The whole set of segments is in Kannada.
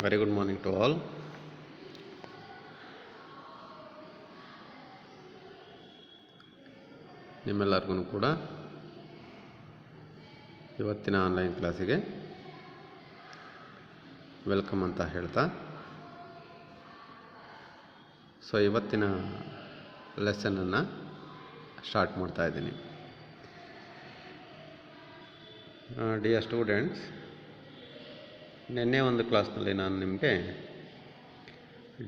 Very good morning to all. ನಿಮ್ಮೆಲ್ಲರಿಗೂ ಕೂಡ ಇವತ್ತಿನ ಆನ್ಲೈನ್ ಕ್ಲಾಸಿಗೆ ವೆಲ್ಕಮ್ ಅಂತ ಹೇಳ್ತಾ, ಇವತ್ತಿನ ಲೆಸನನ್ನು ಸ್ಟಾರ್ಟ್ ಮಾಡ್ತಾ ಇದ್ದೀನಿ. ಡಿಯರ್ ಸ್ಟೂಡೆಂಟ್ಸ್, ನಿನ್ನೆ ಒಂದು ಕ್ಲಾಸ್ನಲ್ಲಿ ನಾನು ನಿಮಗೆ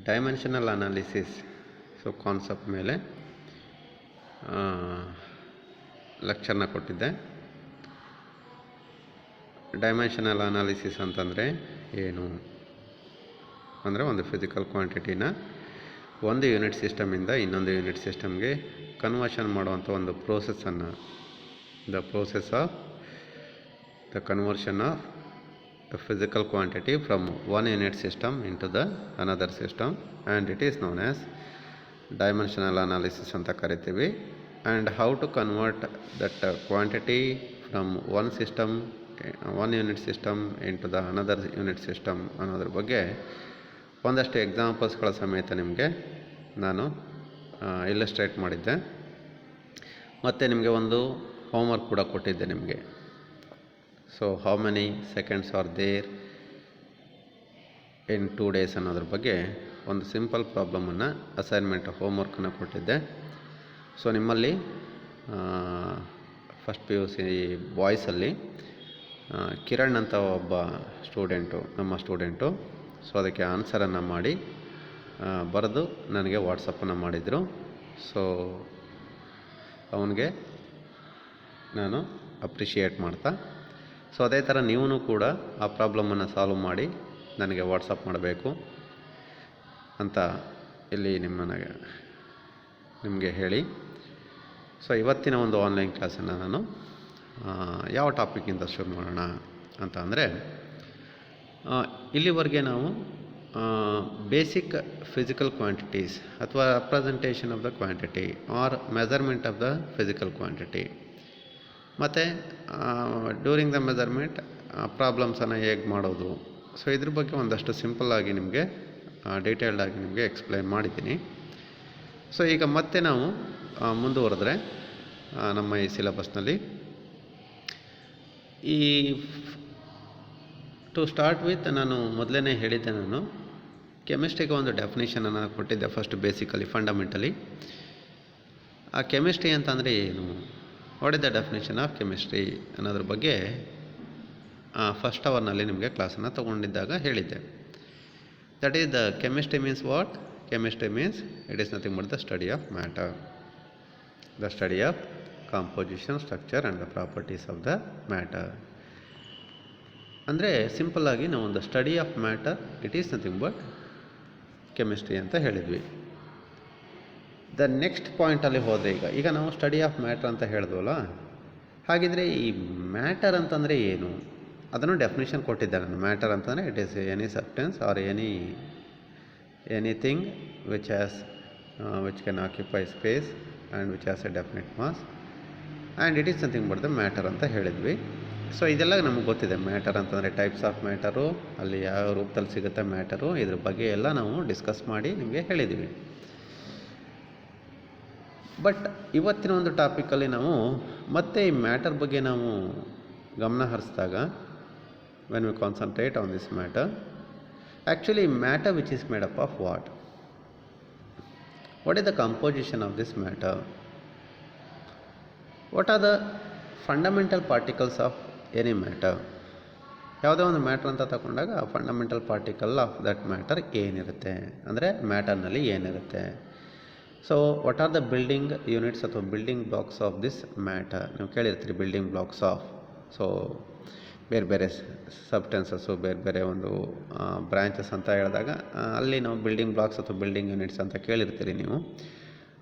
ಡೈಮೆನ್ಷನಲ್ ಅನಾಲಿಸಿಸ್ ಕಾನ್ಸೆಪ್ಟ್ ಮೇಲೆ ಲೆಕ್ಚರ್ನ ಕೊಟ್ಟಿದ್ದೆ. ಡೈಮೆನ್ಷನಲ್ ಅನಾಲಿಸಿಸ್ ಅಂತಂದರೆ ಏನು ಅಂದರೆ, ಒಂದು ಫಿಸಿಕಲ್ ಕ್ವಾಂಟಿಟಿನ ಒಂದು ಯೂನಿಟ್ ಸಿಸ್ಟಮಿಂದ ಇನ್ನೊಂದು ಯೂನಿಟ್ ಸಿಸ್ಟಮ್ಗೆ ಕನ್ವರ್ಷನ್ ಮಾಡುವಂಥ ಒಂದು ಪ್ರೋಸೆಸ್ಸನ್ನು, the process of the conversion of the physical quantity from one unit system into the another system, and it is known as dimensional analysis anta kariತೀವಿ. And how to convert that quantity from one unit system into the another unit system ಅನ್ನೋದ್ರ ಬಗ್ಗೆ ಒಂದಷ್ಟು ಎಕ್ಸಾಂಪಲ್ಸ್ಗಳ ಸಮೇತ ನಿಮಗೆ ನಾನು ಇಲ್ಲಸ್ಟ್ರೇಟ್ ಮಾಡಿದ್ದೆ. ಮತ್ತು ನಿಮಗೆ ಒಂದು ಹೋಮ್ವರ್ಕ್ ಕೂಡ ಕೊಟ್ಟಿದ್ದೆ ನಿಮಗೆ. how many seconds are there in 2 days ಅನ್ನೋದ್ರ ಬಗ್ಗೆ ಒಂದು ಸಿಂಪಲ್ ಪ್ರಾಬ್ಲಮನ್ನು ಅಸೈನ್ಮೆಂಟ್ ಹೋಮ್ವರ್ಕನ್ನು ಕೊಟ್ಟಿದ್ದೆ. ನಿಮ್ಮಲ್ಲಿ ಫಸ್ಟ್ PUC ಬಾಯ್ಸಲ್ಲಿ ಕಿರಣ್ ಅಂತ ಒಬ್ಬ ನಮ್ಮ ಸ್ಟೂಡೆಂಟು ಅದಕ್ಕೆ ಆನ್ಸರನ್ನು ಮಾಡಿ ಬರೆದು ನನಗೆ ವಾಟ್ಸಪ್ಪನ್ನು ಮಾಡಿದರು. ಅವನಿಗೆ ನಾನು ಅಪ್ರಿಷಿಯೇಟ್ ಮಾಡ್ತಾ, ಅದೇ ಥರ ನೀವು ಕೂಡ ಆ ಪ್ರಾಬ್ಲಮನ್ನು ಸಾಲ್ವ್ ಮಾಡಿ ನನಗೆ ವಾಟ್ಸಪ್ ಮಾಡಬೇಕು ಅಂತ ಇಲ್ಲಿ ನಿಮಗೆ ಹೇಳಿ, ಇವತ್ತಿನ ಒಂದು ಆನ್ಲೈನ್ ಕ್ಲಾಸನ್ನು ನಾನು ಯಾವ ಟಾಪಿಕ್ಕಿಂದ ಶುರು ಮಾಡೋಣ ಅಂತ ಅಂದರೆ, ಇಲ್ಲಿವರೆಗೆ ನಾವು ಬೇಸಿಕ್ ಫಿಸಿಕಲ್ ಕ್ವಾಂಟಿಟೀಸ್ ಅಥವಾ representation of the quantity or measurement of the physical quantity ಮತ್ತು ಡ್ಯೂರಿಂಗ್ ದ ಮೆಜರ್ಮೆಂಟ್ ಪ್ರಾಬ್ಲಮ್ಸನ್ನು ಹೇಗೆ ಮಾಡೋದು, ಇದ್ರ ಬಗ್ಗೆ ಒಂದಷ್ಟು ಸಿಂಪಲ್ಲಾಗಿ ನಿಮಗೆ ಡೀಟೇಲ್ಡಾಗಿ ನಿಮಗೆ ಎಕ್ಸ್ಪ್ಲೈನ್ ಮಾಡಿದ್ದೀನಿ. ಈಗ ಮತ್ತೆ ನಾವು ಮುಂದುವರೆದ್ರೆ ನಮ್ಮ ಈ ಸಿಲೆಬಸ್ನಲ್ಲಿ ಟು ಸ್ಟಾರ್ಟ್ ವಿತ್, ನಾನು ಮೊದಲೇ ಹೇಳಿದ್ದೆ, ನಾನು ಕೆಮಿಸ್ಟ್ರಿಗೆ ಒಂದು ಡೆಫಿನೇಷನನ್ನು ಕೊಟ್ಟಿದ್ದೆ ಫಸ್ಟ್ ಬೇಸಿಕಲಿ ಫಂಡಮೆಂಟಲಿ. ಆ ಕೆಮಿಸ್ಟ್ರಿ ಅಂತಂದರೆ ಏನು, what is the definition of chemistry ಅನ್ನೋದ್ರ ಬಗ್ಗೆ ಫಸ್ಟ್ ಅವರ್ನಲ್ಲಿ ನಿಮಗೆ ಕ್ಲಾಸನ್ನು ತೊಗೊಂಡಿದ್ದಾಗ ಹೇಳಿದ್ದೆ. That is the chemistry means what? Chemistry means it is nothing but the study of matter, the study of composition, structure and the properties of the matter. ಅಂದರೆ ಸಿಂಪಲ್ಲಾಗಿ ನಾವು ಒಂದು study of matter, it is nothing but chemistry ಅಂತ ಹೇಳಿದ್ವಿ. ದ ನೆಕ್ಸ್ಟ್ ಪಾಯಿಂಟಲ್ಲಿ ಹೋದರೆ, ಈಗ ನಾವು ಸ್ಟಡಿ ಆಫ್ ಮ್ಯಾಟರ್ ಅಂತ ಹೇಳಿದ್ವಲ್ಲ, ಹಾಗಿದ್ರೆ ಈ ಮ್ಯಾಟರ್ ಅಂತಂದರೆ ಏನು ಅದನ್ನು ಡೆಫಿನೇಷನ್ ಕೊಟ್ಟಿದ್ದೆ ನಾನು. ಮ್ಯಾಟರ್ ಅಂತಂದರೆ it is any substance or anything which can occupy space and which has a definite mass and it is nothing but the matter ಅಂತ ಹೇಳಿದ್ವಿ. ಇದೆಲ್ಲ ನಮಗೆ ಗೊತ್ತಿದೆ. ಮ್ಯಾಟರ್ ಅಂತಂದರೆ ಟೈಪ್ಸ್ ಆಫ್ ಮ್ಯಾಟರು, ಅಲ್ಲಿ ಯಾವ ರೂಪದಲ್ಲಿ ಸಿಗುತ್ತೆ ಮ್ಯಾಟರು, ಇದ್ರ ಬಗ್ಗೆ ಎಲ್ಲ ನಾವು ಡಿಸ್ಕಸ್ ಮಾಡಿ ನಿಮಗೆ ಹೇಳಿದ್ದೀವಿ. ಬಟ್ ಇವತ್ತಿನ ಒಂದು ಟಾಪಿಕಲ್ಲಿ ನಾವು ಮತ್ತೆ ಈ ಮ್ಯಾಟರ್ ಬಗ್ಗೆ ನಾವು ಗಮನ ಹರಿಸಿದಾಗ, when we concentrate on this matter, actually matter which is made up of what is the composition of this matter, what are the fundamental particles of any matter. ಯಾವುದೇ ಒಂದು ಮ್ಯಾಟರ್ ಅಂತ ತಗೊಂಡಾಗ fundamental particle of that matter ಏನಿರುತ್ತೆ, ಅಂದರೆ ಮ್ಯಾಟರ್ನಲ್ಲಿ ಏನಿರುತ್ತೆ. What are the building units ಅಥವಾ building blocks of this matter. ನೀವು ಕೇಳಿರ್ತೀರಿ ಬಿಲ್ಡಿಂಗ್ ಬ್ಲಾಕ್ಸ್ ಆಫ್, ಬೇರೆ ಬೇರೆ ಸಬ್ಸ್ಟೆನ್ಸಸ್ಸು, ಬೇರೆ ಬೇರೆ ಒಂದು ಬ್ರ್ಯಾಂಚಸ್ ಅಂತ ಹೇಳಿದಾಗ ಅಲ್ಲಿ ನಾವು ಬಿಲ್ಡಿಂಗ್ ಬ್ಲಾಕ್ಸ್ ಅಥವಾ ಬಿಲ್ಡಿಂಗ್ ಯೂನಿಟ್ಸ್ ಅಂತ ಕೇಳಿರ್ತೀರಿ ನೀವು.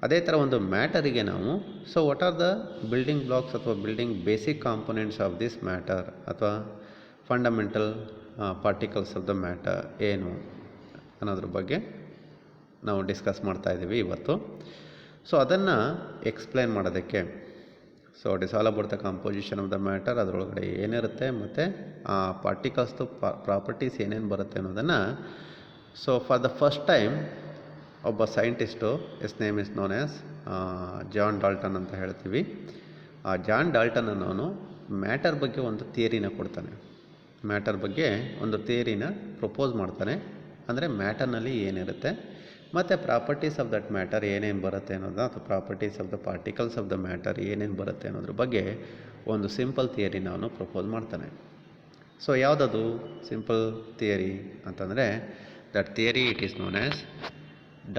ಅದೇ ಥರ ಒಂದು ಮ್ಯಾಟರಿಗೆ ನಾವು what are the building blocks ಅಥವಾ building basic components of this matter ಅಥವಾ fundamental particles of the matter ಏನು ಅನ್ನೋದ್ರ ಬಗ್ಗೆ ನಾವು ಡಿಸ್ಕಸ್ ಮಾಡ್ತಾಯಿದ್ದೀವಿ ಇವತ್ತು. ಅದನ್ನು ಎಕ್ಸ್ಪ್ಲೈನ್ ಮಾಡೋದಕ್ಕೆ so it is all about the composition of the matter, ಅದರೊಳಗಡೆ ಏನಿರುತ್ತೆ ಮತ್ತು ಆ ಪಾರ್ಟಿಕಲ್ಸ್ದು ಪ್ರಾಪರ್ಟೀಸ್ ಏನೇನು ಬರುತ್ತೆ ಅನ್ನೋದನ್ನು. So for the first time ಒಬ್ಬ scientist, is name is known as John Dalton ಅಂತ ಹೇಳ್ತೀವಿ. ಆ ಜಾನ್ ಡಾಲ್ಟನ್ ಅನ್ನೋನು ಮ್ಯಾಟರ್ ಬಗ್ಗೆ ಒಂದು ಥಿಯರಿನ ಕೊಡ್ತಾನೆ. ಮ್ಯಾಟರ್ ಬಗ್ಗೆ ಒಂದು ಥಿಯರಿನ ಪ್ರಪೋಸ್ ಮಾಡ್ತಾನೆ. ಅಂದರೆ ಮ್ಯಾಟರ್ನಲ್ಲಿ ಏನಿರುತ್ತೆ ಮತ್ತು ಪ್ರಾಪರ್ಟೀಸ್ ಆಫ್ ದಟ್ ಮ್ಯಾಟರ್ ಏನೇನು ಬರುತ್ತೆ ಅನ್ನೋದು, ಅಥವಾ properties of the particles of the matter ಏನೇನು ಬರುತ್ತೆ ಅನ್ನೋದ್ರ ಬಗ್ಗೆ ಒಂದು ಸಿಂಪಲ್ ಥಿಯರಿನ ಅವನು ಪ್ರಪೋಸ್ ಮಾಡ್ತಾನೆ. ಸೊ ಯಾವುದದು ಸಿಂಪಲ್ ಥಿಯರಿ ಅಂತಂದರೆ, that theory it is known as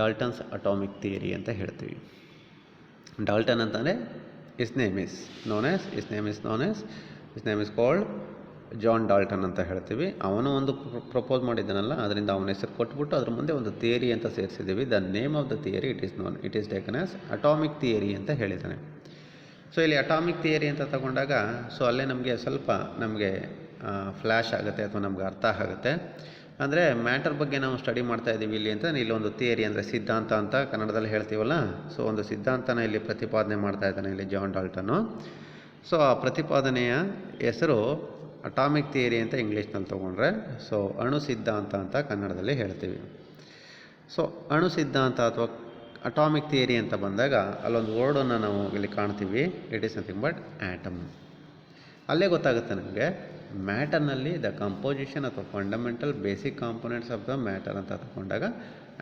Dalton's atomic theory ಅಂತ ಹೇಳ್ತೀವಿ. ಡಾಲ್ಟನ್ ಅಂತಂದರೆ his name is called John Dalton ಅಂತ ಹೇಳ್ತೀವಿ. ಅವನು ಒಂದು ಪ್ರಪೋಸ್ ಮಾಡಿದ್ದಾನಲ್ಲ, ಅದರಿಂದ ಅವನ ಹೆಸರು ಕೊಟ್ಬಿಟ್ಟು ಅದ್ರ ಮುಂದೆ ಒಂದು ಥಿಯರಿ ಅಂತ ಸೇರಿಸಿದ್ದೀವಿ. The name of the theory it is taken as atomic theory ಅಂತ ಹೇಳಿದ್ದಾನೆ. ಸೊ ಇಲ್ಲಿ ಅಟಾಮಿಕ್ ಥಿಯರಿ ಅಂತ ತಗೊಂಡಾಗ ಸೊ ಅಲ್ಲೇ ನಮಗೆ ಸ್ವಲ್ಪ ಫ್ಲ್ಯಾಶ್ ಆಗುತ್ತೆ ಅಥವಾ ನಮ್ಗೆ ಅರ್ಥ ಆಗುತ್ತೆ. ಅಂದರೆ ಮ್ಯಾಟರ್ ಬಗ್ಗೆ ನಾವು ಸ್ಟಡಿ ಮಾಡ್ತಾ ಇದ್ದೀವಿ ಇಲ್ಲಿ ಅಂತ, ಇಲ್ಲೊಂದು ಥಿಯರಿ ಅಂದರೆ ಸಿದ್ಧಾಂತ ಅಂತ ಕನ್ನಡದಲ್ಲಿ ಹೇಳ್ತೀವಲ್ಲ. ಸೊ ಒಂದು ಸಿದ್ಧಾಂತನ ಇಲ್ಲಿ ಪ್ರತಿಪಾದನೆ ಮಾಡ್ತಾ ಇದ್ದಾನೆ ಇಲ್ಲಿ ಜಾನ್ ಡಾಲ್ಟನು. ಸೊ ಆ ಪ್ರತಿಪಾದನೆಯ ಹೆಸರು ಅಟಾಮಿಕ್ ಥಿಯರಿ ಅಂತ ಇಂಗ್ಲೀಷ್ನಲ್ಲಿ ತೊಗೊಂಡ್ರೆ, ಸೊ ಅಣು ಸಿದ್ಧಾಂತ ಅಂತ ಕನ್ನಡದಲ್ಲಿ ಹೇಳ್ತೀವಿ. ಸೊ ಅಣು ಸಿದ್ಧಾಂತ ಅಥವಾ ಅಟಾಮಿಕ್ ಥಿಯರಿ ಅಂತ ಬಂದಾಗ ಅಲ್ಲೊಂದು ವರ್ಡನ್ನು ನಾವು ಇಲ್ಲಿ ಕಾಣ್ತೀವಿ, it is nothing but atom. ಅಲ್ಲೇ ಗೊತ್ತಾಗುತ್ತೆ ನಮಗೆ ಮ್ಯಾಟರ್ನಲ್ಲಿ ದ ಕಂಪೋಸಿಷನ್ ಅಥವಾ fundamental basic components of the matter ಅಂತ ತಗೊಂಡಾಗ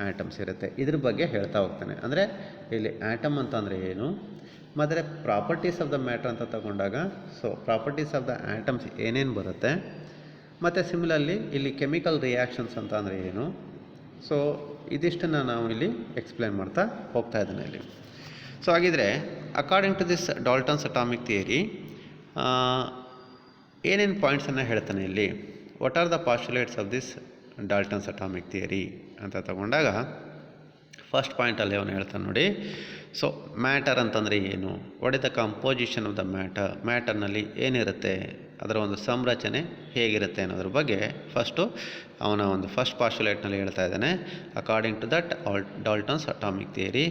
ಆ್ಯಟಮ್ಸ್ ಇರುತ್ತೆ. ಇದ್ರ ಬಗ್ಗೆ ಹೇಳ್ತಾ ಹೋಗ್ತಾನೆ. ಅಂದರೆ ಇಲ್ಲಿ ಆ್ಯಟಮ್ ಅಂತಂದರೆ ಏನು, ಮತ್ತು ಪ್ರಾಪರ್ಟೀಸ್ ಆಫ್ ದ ಮ್ಯಾಟರ್ ಅಂತ ತಗೊಂಡಾಗ so properties of the atoms ಏನೇನು ಬರುತ್ತೆ, ಮತ್ತು ಸಿಮಿಲರ್ಲಿ ಇಲ್ಲಿ ಕೆಮಿಕಲ್ ರಿಯಾಕ್ಷನ್ಸ್ ಅಂತ ಅಂದರೆ ಏನು. ಸೊ ಇದಿಷ್ಟನ್ನು ನಾವು ಇಲ್ಲಿ ಎಕ್ಸ್ಪ್ಲೇನ್ ಮಾಡ್ತಾ ಹೋಗ್ತಾ ಇದ್ದಾನೆ ಇಲ್ಲಿ. ಸೊ ಹಾಗಿದ್ರೆ according to this Dalton's atomic theory ಏನೇನು ಪಾಯಿಂಟ್ಸನ್ನು ಹೇಳ್ತಾನೆ ಇಲ್ಲಿ, what are the postulates of this Dalton's atomic theory ಅಂತ ತಗೊಂಡಾಗ ಫಸ್ಟ್ ಪಾಯಿಂಟಲ್ಲಿ ಅವನು ಹೇಳ್ತಾನೆ ನೋಡಿ. ಸೊ ಮ್ಯಾಟರ್ ಅಂತಂದರೆ ಏನು, what is the composition of the ಮ್ಯಾಟರ್ನಲ್ಲಿ ಏನಿರುತ್ತೆ, ಅದರ ಒಂದು ಸಂರಚನೆ ಹೇಗಿರುತ್ತೆ ಅನ್ನೋದ್ರ ಬಗ್ಗೆ ಅವನ ಒಂದು ಫಸ್ಟ್ ಪಾಸ್ಟುಲೇಟ್ನಲ್ಲಿ ಹೇಳ್ತಾ ಇದ್ದಾನೆ. According to that Dalton's atomic theory,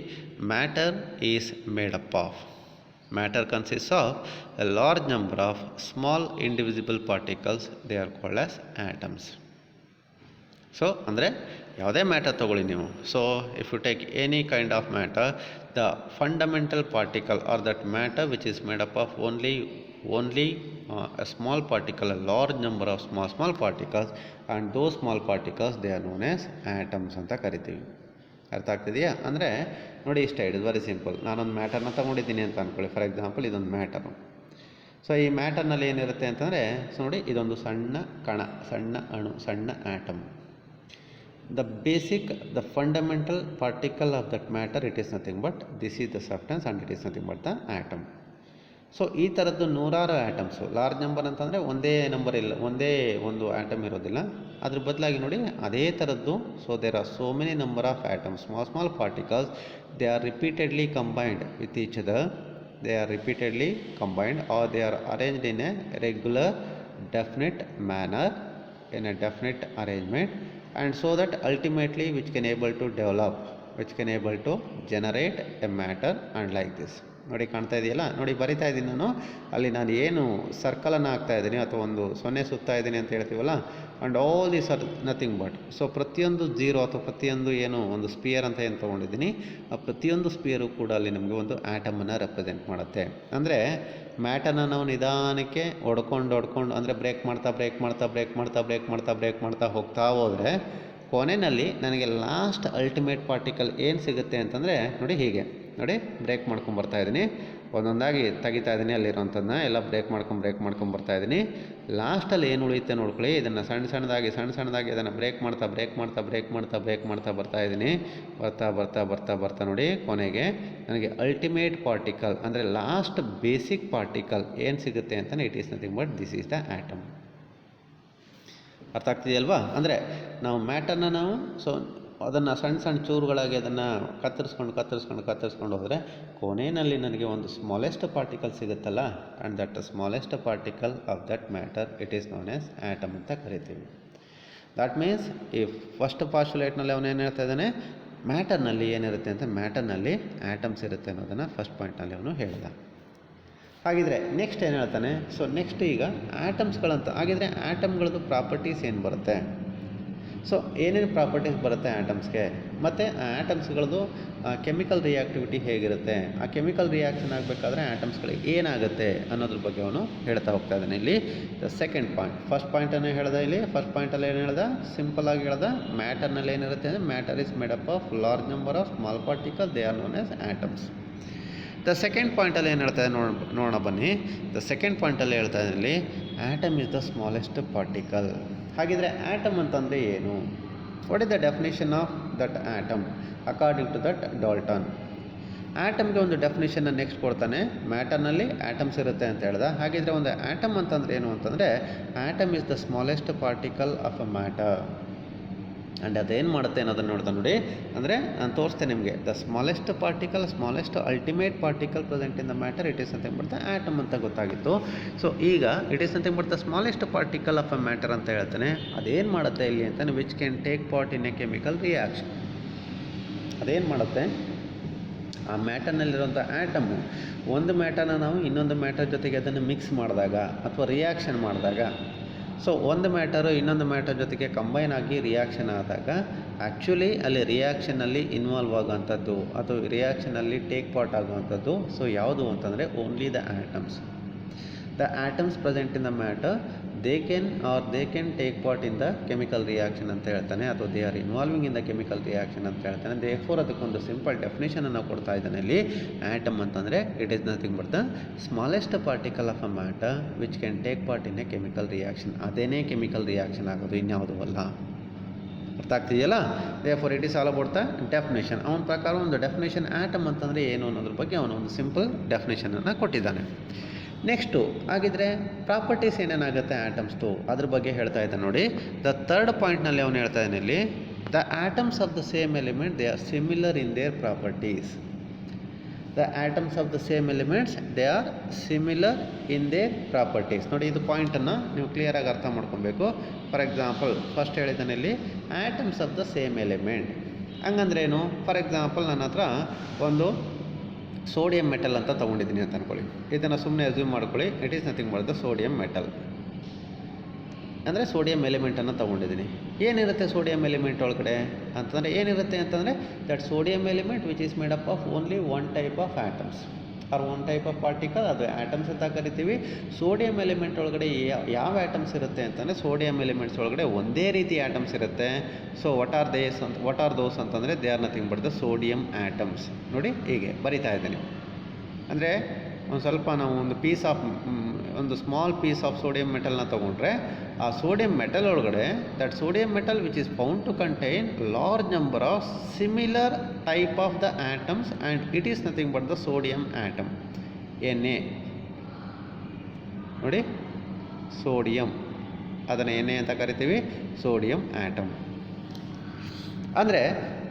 matter is made up of Matter consists of a large number of small indivisible particles. They are called as atoms. So ಅಂದರೆ ಯಾವುದೇ ಮ್ಯಾಟರ್ ತೊಗೊಳ್ಳಿ ನೀವು. So if you take any kind of matter, the fundamental particle or that matter which is made up of only a small particle, a large number of small particles, and those small particles they are known as atoms ಅಂತ ಕರಿತೀವಿ. ಅರ್ಥ ಆಗ್ತಿದೆಯಾ? ಅಂದರೆ ನೋಡಿ ಇಷ್ಟ, ಇಟ್ ಇಸ್ ವೆರಿ ಸಿಂಪಲ್. ನಾನೊಂದು ಮ್ಯಾಟರ್ನ ತೊಗೊಂಡಿದ್ದೀನಿ ಅಂತ ಅಂದ್ಕೊಳ್ಳಿ. ಫಾರ್ ಎಕ್ಸಾಂಪಲ್ ಇದೊಂದು ಮ್ಯಾಟರು. ಸೊ ಈ ಮ್ಯಾಟರ್ನಲ್ಲಿ ಏನಿರುತ್ತೆ ಅಂತಂದರೆ, ಸೊ ನೋಡಿ ಇದೊಂದು ಸಣ್ಣ ಕಣ, ಸಣ್ಣ ಅಣು, ಸಣ್ಣ atom. The fundamental particle of that matter it is nothing but this is the substance and it is nothing but the atom. So ಈ ಥರದ್ದು ನೂರಾರು ಆ್ಯಟಮ್ಸು, ಲಾರ್ಜ್ ನಂಬರ್ ಅಂತಂದರೆ ಒಂದೇ ನಂಬರ್ ಇಲ್ಲ, ಒಂದೇ ಒಂದು ಆ್ಯಟಮ್ ಇರೋದಿಲ್ಲ. ಅದ್ರ ಬದಲಾಗಿ ನೋಡಿ ಅದೇ ಥರದ್ದು. So there are so many number of atoms, small particles. They are repeatedly combined with each other. They are repeatedly combined or they are arranged in a regular definite manner, in a definite arrangement, and so that ultimately which can able to develop, which can able to generate a matter and like this. ನೋಡಿ ಕಾಣ್ತಾ ಇದೆಯಲ್ಲ, ನೋಡಿ ಬರಿತಾ ಇದ್ದೀನಿ ನಾನು. ಅಲ್ಲಿ ನಾನು ಏನು ಸರ್ಕಲನ್ನು ಹಾಕ್ತಾ ಇದ್ದೀನಿ ಅಥವಾ ಒಂದು ಸೊನ್ನೆ ಸುತ್ತಾ ಇದ್ದೀನಿ ಅಂತ ಹೇಳ್ತೀವಲ್ಲ, and all these are nothing but. So ಪ್ರತಿಯೊಂದು ಜೀರೋ ಅಥವಾ ಪ್ರತಿಯೊಂದು ಏನು ಒಂದು ಸ್ಪಿಯರ್ ಅಂತ ಏನು ತೊಗೊಂಡಿದ್ದೀನಿ, ಆ ಪ್ರತಿಯೊಂದು ಸ್ಪಿಯರು ಕೂಡ ಅಲ್ಲಿ ನಮಗೆ ಒಂದು ಆ್ಯಟಮನ್ನು ರೆಪ್ರೆಸೆಂಟ್ ಮಾಡುತ್ತೆ. ಅಂದರೆ ಮ್ಯಾಟರ್ನ ನಾವು ನಿಧಾನಕ್ಕೆ ಹೊಡ್ಕೊಂಡು ಅಂದರೆ ಬ್ರೇಕ್ ಮಾಡ್ತಾ ಹೋಗ್ತಾ ಹೋದರೆ ಕೊನೆಯಲ್ಲಿ ನನಗೆ ಲಾಸ್ಟ್ ಅಲ್ಟಿಮೇಟ್ ಪಾರ್ಟಿಕಲ್ ಏನು ಸಿಗುತ್ತೆ ಅಂತಂದರೆ ನೋಡಿ ಹೀಗೆ ನೋಡಿ, ಬ್ರೇಕ್ ಮಾಡ್ಕೊಂಬರ್ತಾ ಇದ್ದೀನಿ, ಒಂದೊಂದಾಗಿ ತೆಗಿತಾ ಇದ್ದೀನಿ ಅಲ್ಲಿರೋಂಥದ್ದನ್ನ ಎಲ್ಲ ಬ್ರೇಕ್ ಮಾಡ್ಕೊಂಡು ಬರ್ತಾ ಇದ್ದೀನಿ. ಲಾಸ್ಟಲ್ಲಿ ಏನು ಉಳಿಯುತ್ತೆ ನೋಡ್ಕೊಳ್ಳಿ, ಇದನ್ನು ಸಣ್ಣ ಸಣ್ಣದಾಗಿ ಅದನ್ನು ಬ್ರೇಕ್ ಮಾಡ್ತಾ ಬರ್ತಾ ಇದ್ದೀನಿ. ಬರ್ತಾ ನೋಡಿ ಕೊನೆಗೆ ನನಗೆ ಅಲ್ಟಿಮೇಟ್ ಪಾರ್ಟಿಕಲ್ ಅಂದರೆ ಲಾಸ್ಟ್ ಬೇಸಿಕ್ ಪಾರ್ಟಿಕಲ್ ಏನು ಸಿಗುತ್ತೆ ಅಂತಲೇ it is nothing but this is the atom. ಅರ್ಥ ಆಗ್ತಿದೆಯಲ್ವಾ? ಅಂದರೆ ನಾವು ಮ್ಯಾಟರ್ನ ನಾವು ಅದನ್ನು ಸಣ್ಣ ಚೂರುಗಳಾಗಿ ಅದನ್ನು ಕತ್ತರಿಸ್ಕೊಂಡು ಹೋದರೆ ಕೊನೆಯಲ್ಲಿ ನನಗೆ ಒಂದು ಸ್ಮಾಲೆಸ್ಟ್ ಪಾರ್ಟಿಕಲ್ ಸಿಗುತ್ತಲ್ಲ, and that smallest particle of that matter it is known as atom ಅಂತ ಕರಿತೀವಿ. ದಟ್ ಮೀನ್ಸ್ ಈ ಫಸ್ಟ್ ಪಾಸ್ಟುಲೇಟ್ನಲ್ಲಿ ಅವನೇನು ಹೇಳ್ತಾ ಇದ್ದಾನೆ, ಮ್ಯಾಟರ್ನಲ್ಲಿ ಏನಿರುತ್ತೆ ಅಂತ, ಮ್ಯಾಟರ್ನಲ್ಲಿ ಆ್ಯಟಮ್ಸ್ ಇರುತ್ತೆ ಅನ್ನೋದನ್ನು ಫಸ್ಟ್ ಪಾಯಿಂಟ್ನಲ್ಲಿ ಅವನು ಹೇಳ್ದ. ಹಾಗಿದ್ರೆ ನೆಕ್ಸ್ಟ್ ಏನು ಹೇಳ್ತಾನೆ, ಸೊ ನೆಕ್ಸ್ಟ್ ಈಗ ಆಟಮ್ಸ್ಗಳಂತ ಹಾಗಿದ್ರೆ ಆಟಮ್ಗಳದ್ದು ಪ್ರಾಪರ್ಟೀಸ್ ಏನು ಬರುತ್ತೆ, ಸೊ ಏನೇನು ಪ್ರಾಪರ್ಟೀಸ್ ಬರುತ್ತೆ ಆಟಮ್ಸ್ಗೆ, ಮತ್ತು ಆ ಆಟಮ್ಸ್ಗಳದ್ದು ಕೆಮಿಕಲ್ ರಿಯಾಕ್ಟಿವಿಟಿ ಹೇಗಿರುತ್ತೆ, ಆ ಕೆಮಿಕಲ್ ರಿಯಾಕ್ಷನ್ ಆಗಬೇಕಾದ್ರೆ ಆಟಮ್ಸ್ಗಳಿಗೆ ಏನಾಗುತ್ತೆ ಅನ್ನೋದ್ರ ಬಗ್ಗೆ ಅವನು ಹೇಳ್ತಾ ಹೋಗ್ತಾ ಇದ್ದಾನೆ. ಇಲ್ಲಿ ದ ಸೆಕೆಂಡ್ ಪಾಯಿಂಟ್, ಫಸ್ಟ್ ಪಾಯಿಂಟನ್ನು ಹೇಳ್ದ, ಇಲ್ಲಿ ಫಸ್ಟ್ ಪಾಯಿಂಟಲ್ಲಿ ಏನು ಹೇಳ್ದ, ಸಿಂಪಲ್ ಆಗಿ ಹೇಳ್ದ, ಮ್ಯಾಟರ್ನಲ್ಲಿ ಏನಿರುತ್ತೆ ಅಂದರೆ matter is made up of large number of small particle, they are known as atoms. The second ಪಾಯಿಂಟಲ್ಲಿ ಏನು ಹೇಳ್ತಾ ಇದೆ ನೋಡೋಣ ಬನ್ನಿ. ದ ಸೆಕೆಂಡ್ ಪಾಯಿಂಟಲ್ಲಿ ಹೇಳ್ತಾ ಇದ್ದಲ್ಲಿ atom is the smallest particle. ಹಾಗಿದ್ರೆ ಆಟಮ್ ಅಂತಂದರೆ ಏನು, what is the definition of that atom according to that Dalton. ಆಟಮ್ಗೆ ಒಂದು ಡೆಫಿನೇಷನ್ನ ನೆಕ್ಸ್ಟ್ ಕೊಡ್ತಾನೆ, ಮ್ಯಾಟರ್ನಲ್ಲಿ ಆಟಮ್ಸ್ ಇರುತ್ತೆ ಅಂತ ಹೇಳ್ದ. ಹಾಗಿದ್ರೆ ಒಂದು ಆಟಮ್ ಅಂತಂದರೆ ಏನು ಅಂತಂದರೆ atom is the smallest particle of a matter. And ಅದೇನು ಮಾಡುತ್ತೆ ಅನ್ನೋದನ್ನು ನೋಡ್ತಾ ನೋಡಿ, ಅಂದರೆ ನಾನು ತೋರಿಸ್ತೇನೆ ನಿಮಗೆ. The smallest particle, smallest ultimate particle present in the matter, it is nothing but the atom ಅಂತ ಗೊತ್ತಾಗಿತ್ತು. ಸೊ ಈಗ it is nothing but the smallest particle of a matter ಅಂತ ಹೇಳ್ತಾನೆ. ಅದೇನು ಮಾಡುತ್ತೆ ಇಲ್ಲಿ ಅಂತಾನೆ, which can take part in a chemical reaction. ಅದೇನು ಮಾಡುತ್ತೆ, ಆ ಮ್ಯಾಟರ್ನಲ್ಲಿರುವಂಥ ಆಟಮು ಒಂದು ಮ್ಯಾಟರ್ನ ನಾವು ಇನ್ನೊಂದು ಮ್ಯಾಟರ್ ಜೊತೆಗೆ ಅದನ್ನು ಮಿಕ್ಸ್ ಮಾಡಿದಾಗ ಅಥವಾ ರಿಯಾಕ್ಷನ್ ಮಾಡಿದಾಗ, ಸೊ ಒಂದು ಮ್ಯಾಟರು ಇನ್ನೊಂದು ಮ್ಯಾಟರ್ ಜೊತೆಗೆ ಕಂಬೈನ್ ಆಗಿ ರಿಯಾಕ್ಷನ್ ಆದಾಗ ಆ್ಯಕ್ಚುಲಿ ಅಲ್ಲಿ ರಿಯಾಕ್ಷನಲ್ಲಿ ಇನ್ವಾಲ್ವ್ ಆಗೋವಂಥದ್ದು ಅಥವಾ ರಿಯಾಕ್ಷನಲ್ಲಿ ಟೇಕ್ ಪಾರ್ಟ್ ಆಗುವಂಥದ್ದು ಸೊ ಯಾವುದು ಅಂತಂದರೆ only the atoms. The atoms present in the matter they can take part in the chemical reaction ಅಂತ ಹೇಳ್ತಾನೆ, ಅಥವಾ they are involving in the chemical reaction ಅಂತ ಹೇಳ್ತಾನೆ. ದೇರ್ಫೋರ್ ಅದಕ್ಕೊಂದು ಸಿಂಪಲ್ ಡೆಫಿನೇಷನನ್ನು ಕೊಡ್ತಾ ಇದ್ದಾನೆ ಇಲ್ಲಿ. ಆಟಮ್ ಅಂತಂದರೆ it is nothing but the smallest particle of a matter which can take part in a chemical reaction. ಅದೇನೇ ಕೆಮಿಕಲ್ ರಿಯಾಕ್ಷನ್ ಆಗೋದು, ಇನ್ಯಾವುದೂ ಅಲ್ಲ. ಅರ್ಥ ಆಗ್ತಿದೆಯಲ್ಲ? Therefore it is all about the definition. ಅವನ ಪ್ರಕಾರ ಒಂದು ಡೆಫಿನೇಷನ್ ಆಟಮ್ ಅಂತಂದರೆ ಏನು ಅನ್ನೋದ್ರ ಬಗ್ಗೆ ಅವನು ಒಂದು ಸಿಂಪಲ್ ಡೆಫಿನೇಷನನ್ನು ಕೊಟ್ಟಿದ್ದಾನೆ. ನೆಕ್ಸ್ಟು ಹಾಗಿದ್ರೆ ಪ್ರಾಪರ್ಟೀಸ್ ಏನೇನಾಗುತ್ತೆ ಆಟಮ್ಸ್ದು ಅದ್ರ ಬಗ್ಗೆ ಹೇಳ್ತಾ ಇದ್ದಾನೆ ನೋಡಿ. ದ ಥರ್ಡ್ ಪಾಯಿಂಟ್ನಲ್ಲಿ ಅವನು ಹೇಳ್ತಾ ಇದ್ದಾನೆ ಇಲ್ಲಿ, the atoms of the same element they are similar in their properties. The atoms of the same elements they are similar in their properties. ನೋಡಿ, ಇದು ಪಾಯಿಂಟನ್ನು ನೀವು ಕ್ಲಿಯರಾಗಿ ಅರ್ಥ ಮಾಡ್ಕೊಬೇಕು. ಫಾರ್ ಎಕ್ಸಾಂಪಲ್ ಫಸ್ಟ್ ಹೇಳಿದ್ದಾನೆ ಇಲ್ಲಿ atoms of the same element. ಹಂಗಂದ್ರೇನು? ಫಾರ್ ಎಕ್ಸಾಂಪಲ್ ನನ್ನ ಹತ್ರ ಒಂದು ಸೋಡಿಯಂ ಮೆಟಲ್ ಅಂತ ತೊಗೊಂಡಿದ್ದೀನಿ ಅಂತ ಅಂದ್ಕೊಳ್ಳಿ. ಇದನ್ನು ಸುಮ್ಮನೆ ಅಸ್ಯೂಮ್ ಮಾಡ್ಕೊಳ್ಳಿ, it is nothing but the sodium metal. ಅಂದರೆ ಸೋಡಿಯಂ ಎಲಿಮೆಂಟನ್ನು ತೊಗೊಂಡಿದ್ದೀನಿ. ಏನಿರುತ್ತೆ ಸೋಡಿಯಂ ಎಲಿಮೆಂಟ್ ಒಳಗಡೆ ಅಂತಂದರೆ ಏನಿರುತ್ತೆ ಅಂತಂದರೆ that sodium element which is made up of only one type of atoms R one type of particle, ಅದು ಆಟಮ್ಸ್ ಅಂತ ಕರಿತೀವಿ. ಸೋಡಿಯಂ ಎಲಿಮೆಂಟ್ ಒಳಗಡೆ ಯಾವ ಆಟಮ್ಸ್ ಇರುತ್ತೆ ಅಂತಂದರೆ ಸೋಡಿಯಂ ಎಲಿಮೆಂಟ್ಸ್ ಒಳಗಡೆ ಒಂದೇ ರೀತಿ ಆಟಮ್ಸ್ ಇರುತ್ತೆ. ಸೊ ವಾಟ್ ಆರ್ ದೋಸ್ ಅಂತಂದರೆ they are nothing but the sodium atoms. ನೋಡಿ ಹೀಗೆ ಬರಿತಾ ಇದ್ದೀನಿ. ಅಂದರೆ ಒಂದು ಸ್ವಲ್ಪ ನಾವು ಒಂದು ಸ್ಮಾಲ್ ಪೀಸ್ ಆಫ್ ಸೋಡಿಯಂ ಮೆಟಲ್ನ ತೊಗೊಂಡ್ರೆ ಆ ಸೋಡಿಯಂ ಮೆಟಲ್ ಒಳಗಡೆ that sodium metal which is found to contain large number of similar type of the atoms and it is nothing but the sodium atom. N A ನೋಡಿ, ಸೋಡಿಯಂ, ಅದನ್ನು ಎನ್ ಎ ಅಂತ ಕರಿತೀವಿ, ಸೋಡಿಯಂ ಆಟಮ್. ಅಂದರೆ